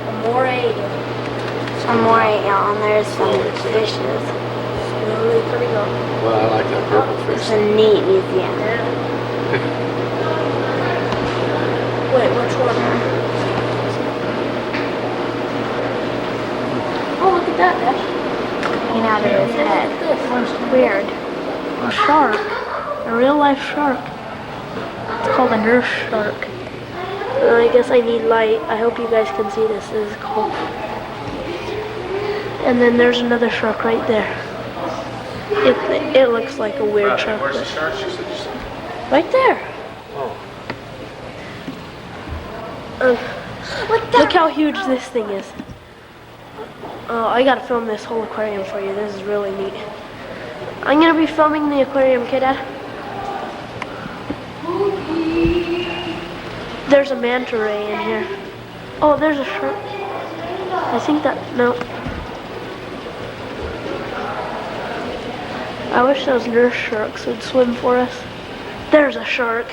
A moray. A moray, yeah, and there's some fishes. Slowly coming up. Well, I like that purple fish. It's a neat museum. Wait, which one? Oh, look at that, Dash. Hanging out of his head. This. Weird. A shark. A real life shark. It's called a nurse shark. I guess I need light. I hope you guys can see this. This is cool. And then there's another shark right there. It looks like a weird shark. Where's the but- shark you said you saw? Right there. Oh. Look how huge this thing is. I gotta film this whole aquarium for you. This is really neat. I'm gonna be filming the aquarium, okay, Dad? There's a manta ray in here. Oh, there's a shark. I think that, no. I wish those nurse sharks would swim for us. There's a shark.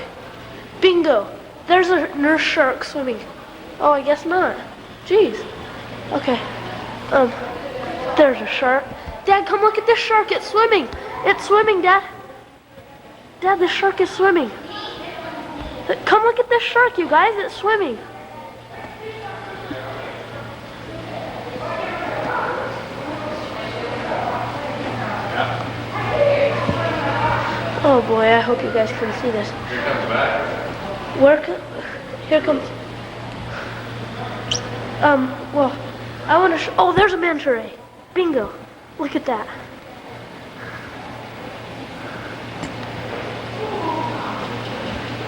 Bingo! There's a nurse shark swimming. Oh, I guess not. Jeez. Okay. There's a shark. Dad, come look at this shark. It's swimming. It's swimming, Dad. Dad, the shark is swimming. Come look at this shark, you guys. It's swimming. Oh boy, I hope you guys can see this. Here comes back. Here comes. Well, I want to oh, there's a manta ray. Bingo. Look at that.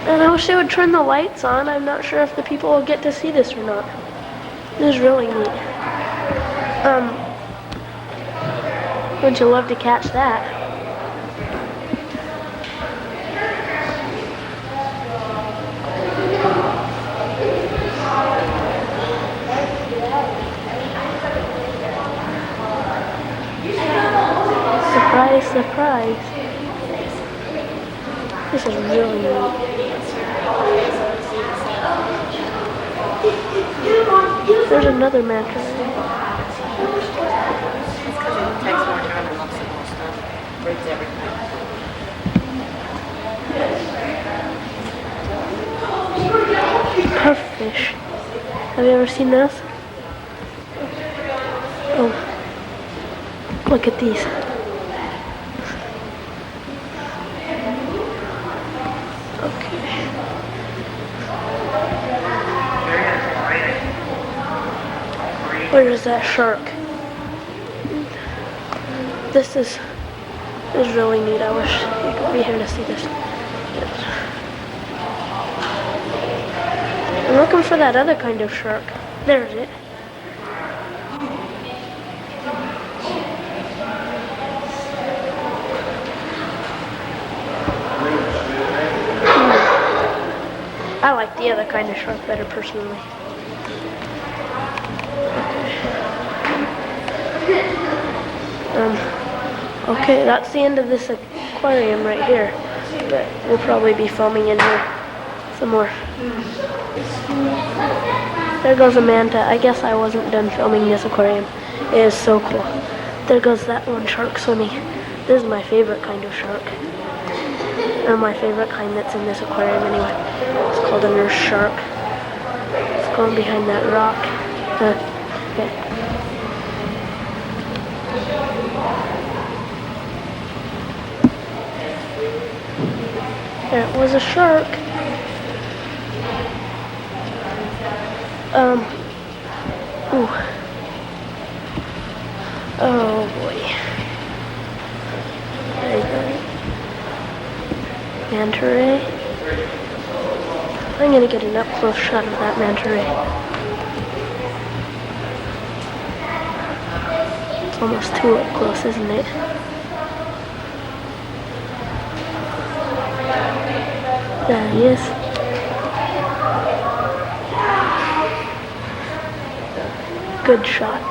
And I wish they would turn the lights on. I'm not sure if the people will get to see this or not. This is really neat. Wouldn't you love to catch that? Surprise, surprise. This is really neat. There's another manta ray. It's because it takes more time to Have you ever seen those? Oh, look at these. Where is that shark? This is really neat. I wish you could be here to see this. I'm looking for that other kind of shark. There's it. I like the other kind of shark better personally. Okay, that's the end of this aquarium right here. But we'll probably be filming in here some more. There goes a manta. I guess I wasn't done filming this aquarium. It is so cool. There goes that one shark swimming. This is my favorite kind of shark. Or my favorite kind that's in this aquarium anyway. It's called a nurse shark. It's going behind that rock. Okay. There was a shark. Ooh. Oh boy. There you go. Manta ray. I'm gonna get an up close shot of that manta ray. It's almost too up close, isn't it? There he is. Good shot.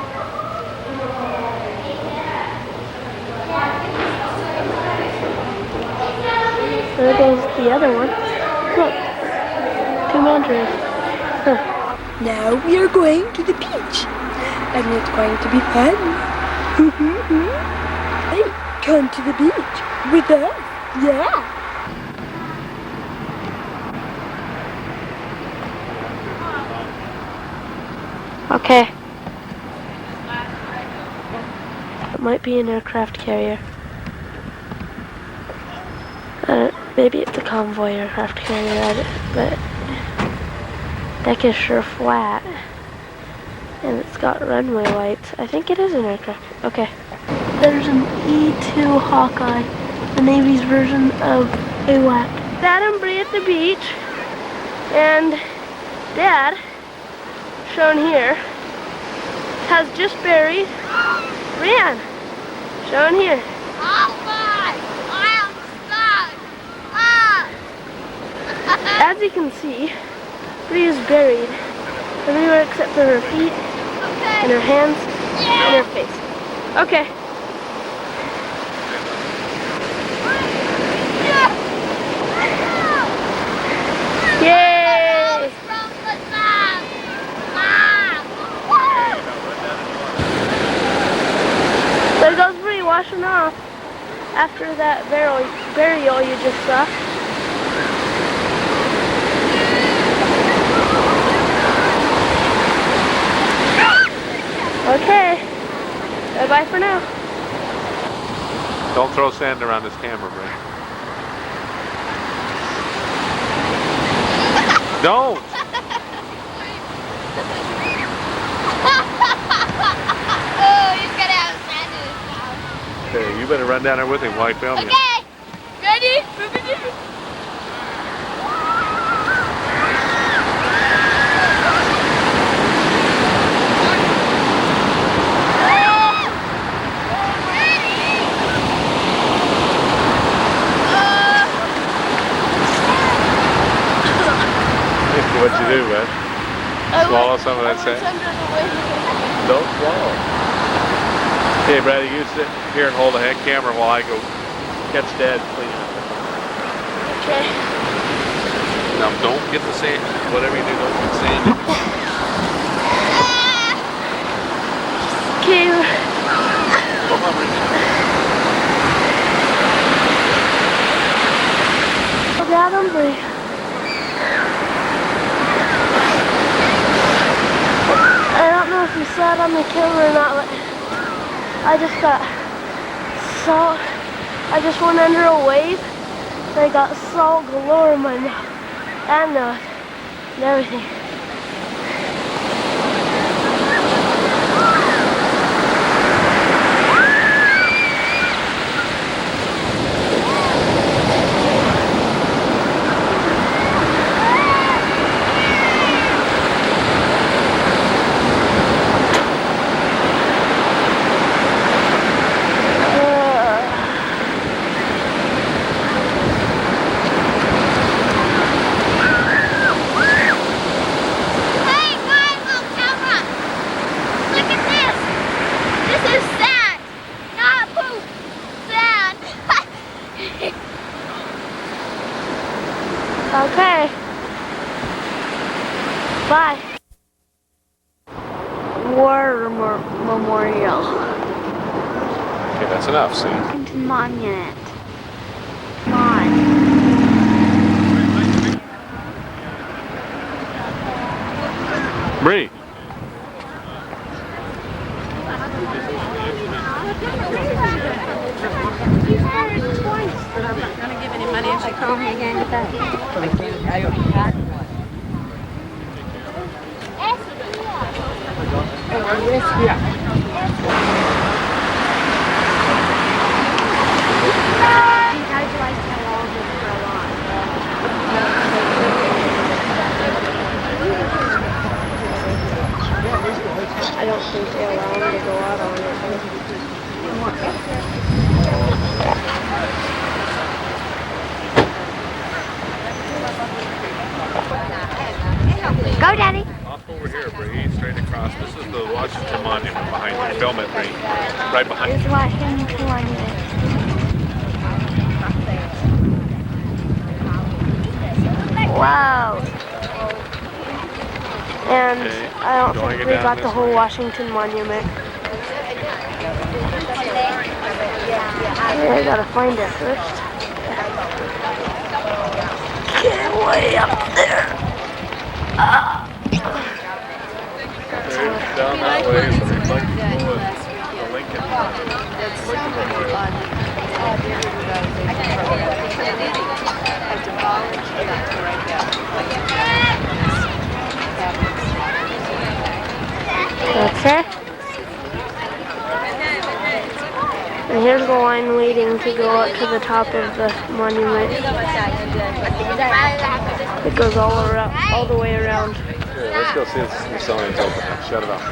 There goes the other one. Look. 2 manta rays. Huh. Now we are going to the beach. And it's going to be fun. Hey, come to the beach with us. Yeah. Okay. It might be an aircraft carrier. Maybe it's a convoy aircraft carrier, but deck is sure flat. And it's got runway lights. I think it is an aircraft. Okay. There's an E-2 Hawkeye, the Navy's version of AWAC. Dad and Bree at the beach, and Dad, shown here, has just buried Rhian, shown here. As you can see, Bree is buried everywhere except for her feet, and her hands, and her face. Okay. Yay! There goes Bree washing off after that burial you just saw. Okay, bye-bye for now. Don't throw sand around this camera, Brent. Don't! Oh, he's gonna have sand in his mouth. Okay, you better run down there with him while I film you. Okay, ready? What'd you do, man? Swallow some of that sand? Don't swallow. Okay, Brady, you sit here and hold the head camera while I go catch Dad cleaning up. Okay. Now, don't get the sand. Whatever you do, don't get sand. Okay. Come on, Brady. Dad and Bree. I just got salt. I just went under a wave and I got salt galore in my mouth and nose and everything. Okay. Bye. War Memorial. Okay, that's enough, see? Washington Monument. Come on. Bree. I'm not going to give any money if they call me again today. I don't think they allow them to go out on it. Go, Daddy. Off over here, Bree, straight across. This is the Washington Monument behind you. Film it, Bree. Right behind you. This is Washington Monument. Wow. And Okay. I don't Going think we down got the this whole way. Washington Monument. I gotta find it first. Get way up there. Okay, down that way is the reflective pool of the Lincoln That's it. And here's the line waiting to go up to the top of the monument. It goes all around, all the way around. Here, let's go see if the Smithsonian's open. Shut it off.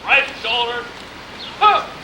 Right shoulder. Huh.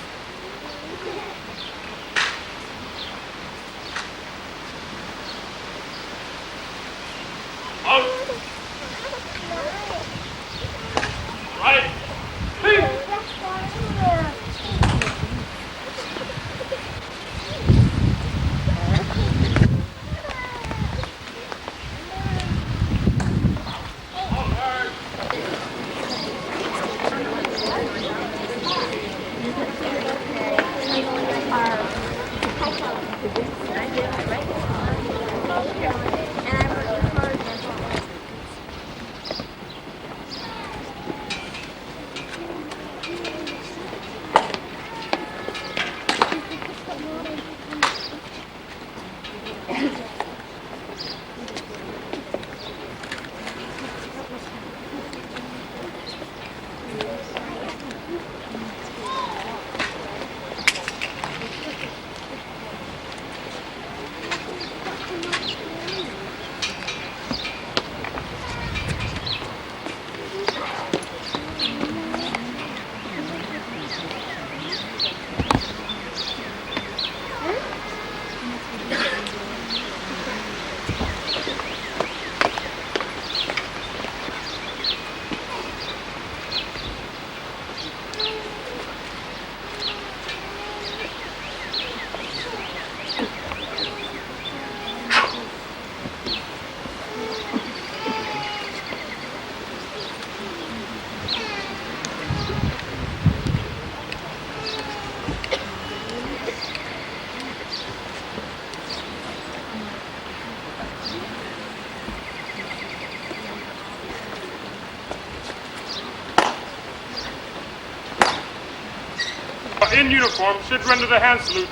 in uniform should render the hand salute,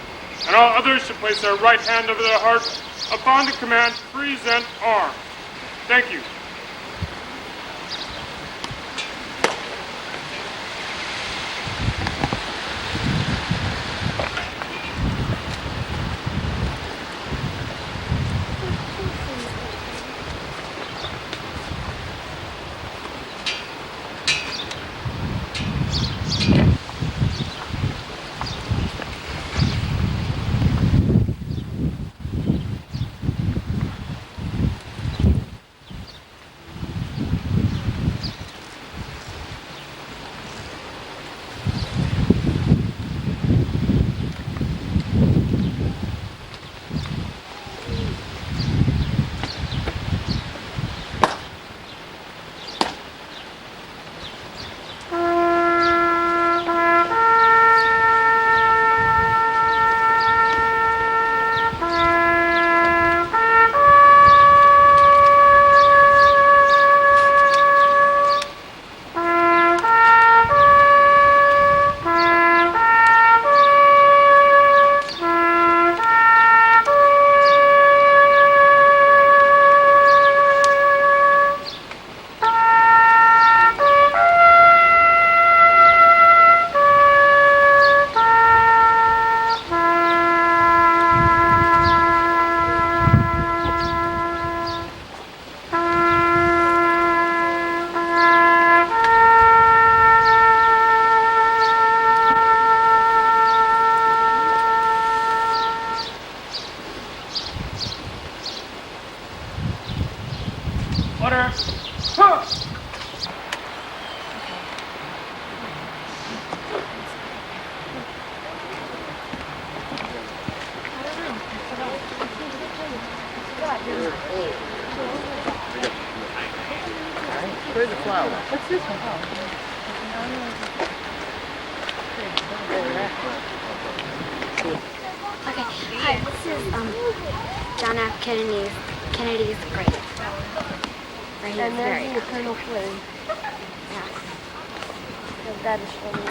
and all others should place their right hand over their heart upon the command, present arms. Thank you. Order. Where's the flower? What's this one? Okay, hi, this is John F. Kennedy's grave. Right here, And very there's the eternal flame. Yeah. And that is funny.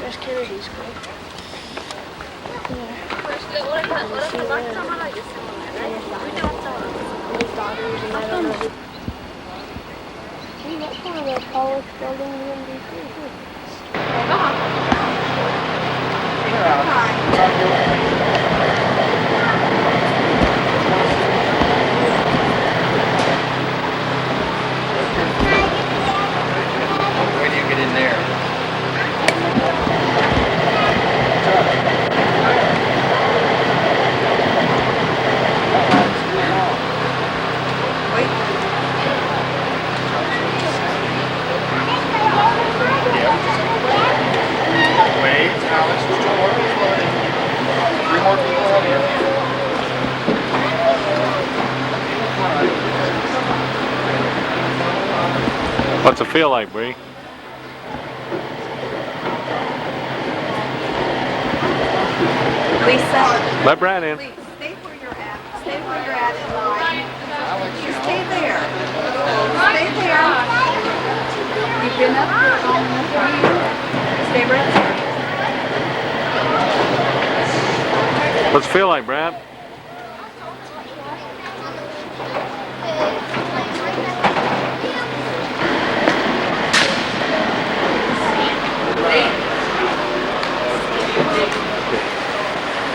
There's Kennedy's grave. His daughters and I don't know who. Hey, that's one of the tallest buildings in DC. When do you get in there? Wait, Alex, there's 2 more people. 3 more people out here. What's it feel like, Bree? Lisa. Let Brad in. Please, stay where you're at. Stay where you're at in line. You stay there. Stay there. You've been up here long enough for you. Stay right there. What's it feel like, Brad?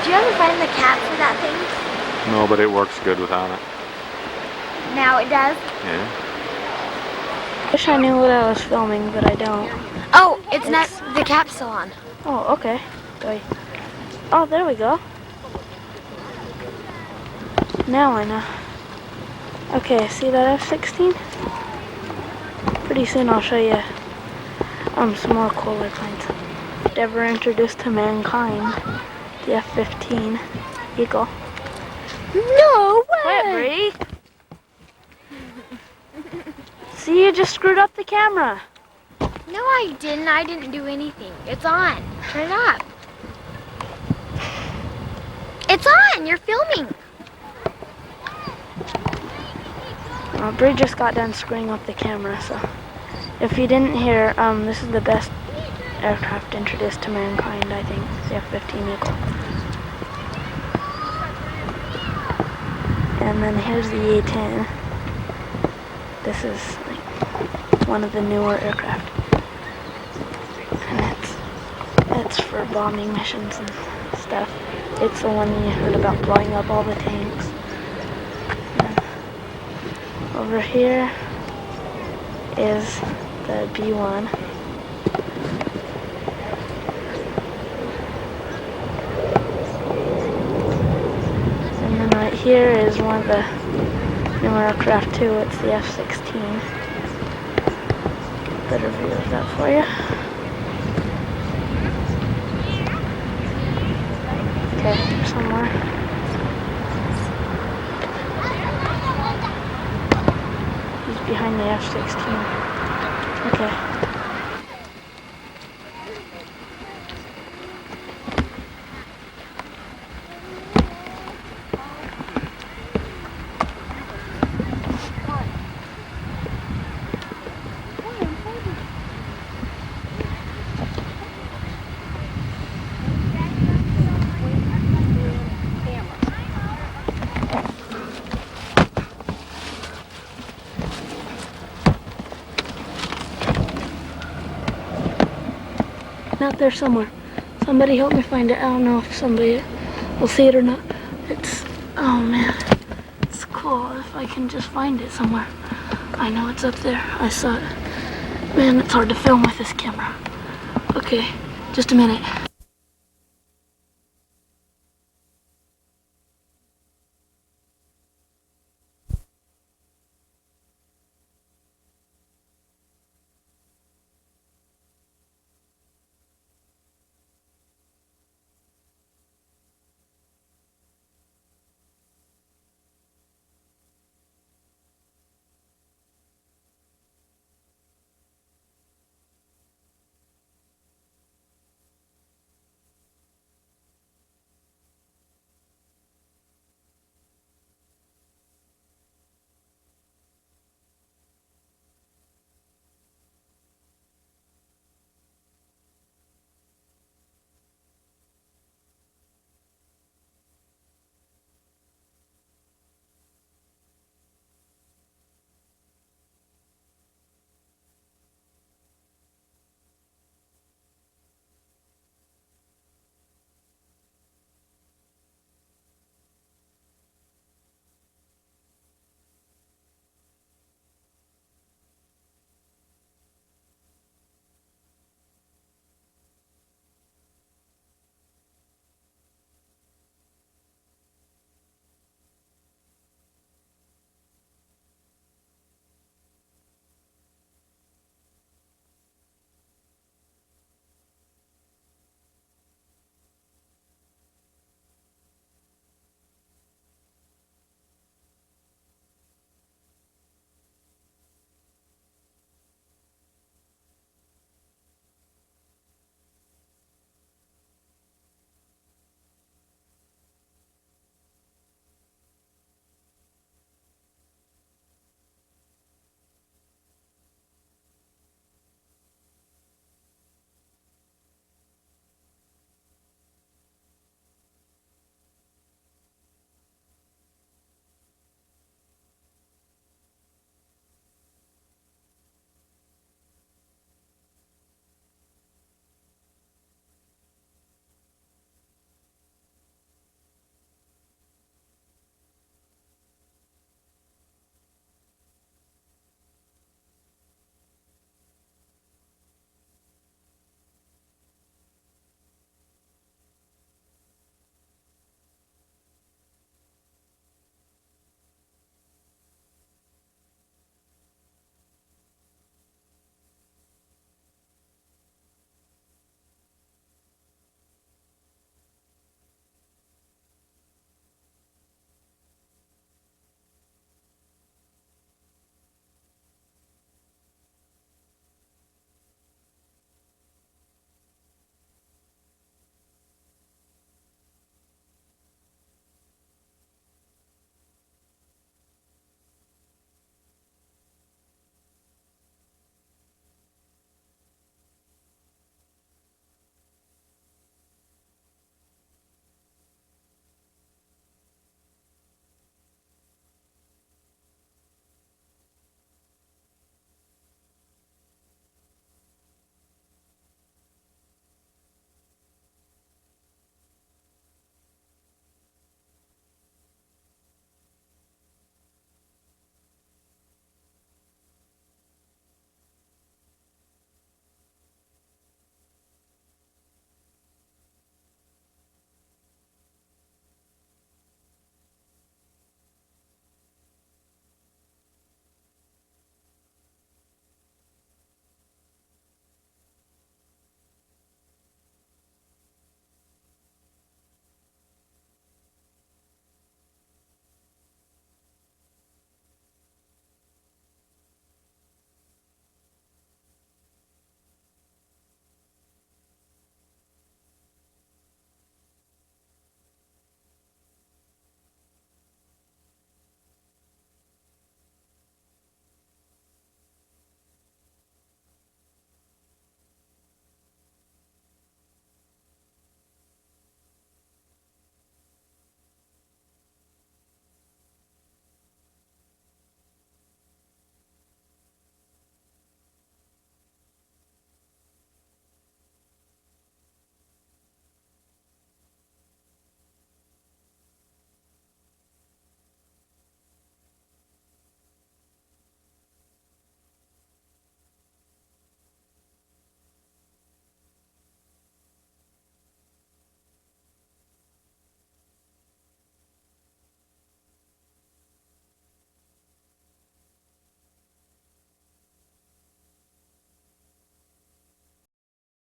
Did you ever find the cap for that thing? No, but it works good without it. Now it does? Yeah. Wish I knew what I was filming, but I don't. Oh, it's not, the cap's still on. Oh, okay. Wait. Oh, there we go. Now I know. Okay, see that F-16? Pretty soon I'll show you some more cooler planes. Ever introduced to mankind, the F-15 Eagle. No way! Quit, Bree. See, you just screwed up the camera. No, I didn't. I didn't do anything. It's on. Turn it up. It's on. You're filming. Bree just got done screwing up the camera, so if you didn't hear, this is the best aircraft introduced to mankind, I think, the F-15 Eagle. And then here's the A-10. This is like one of the newer aircraft. And it's for bombing missions and stuff. It's the one you heard about blowing up all the tanks. And over here is the B-1. And then right here is one of the newer aircraft too. It's the F-16. Better view of that for you. Okay, here somewhere. He's behind the F-16. Okay. Out there somewhere. Somebody help me find it. I don't know if somebody will see it or not. It's, oh man, it's cool if I can just find it somewhere. I know it's up there. I saw it. Man, it's hard to film with this camera. Okay, just a minute.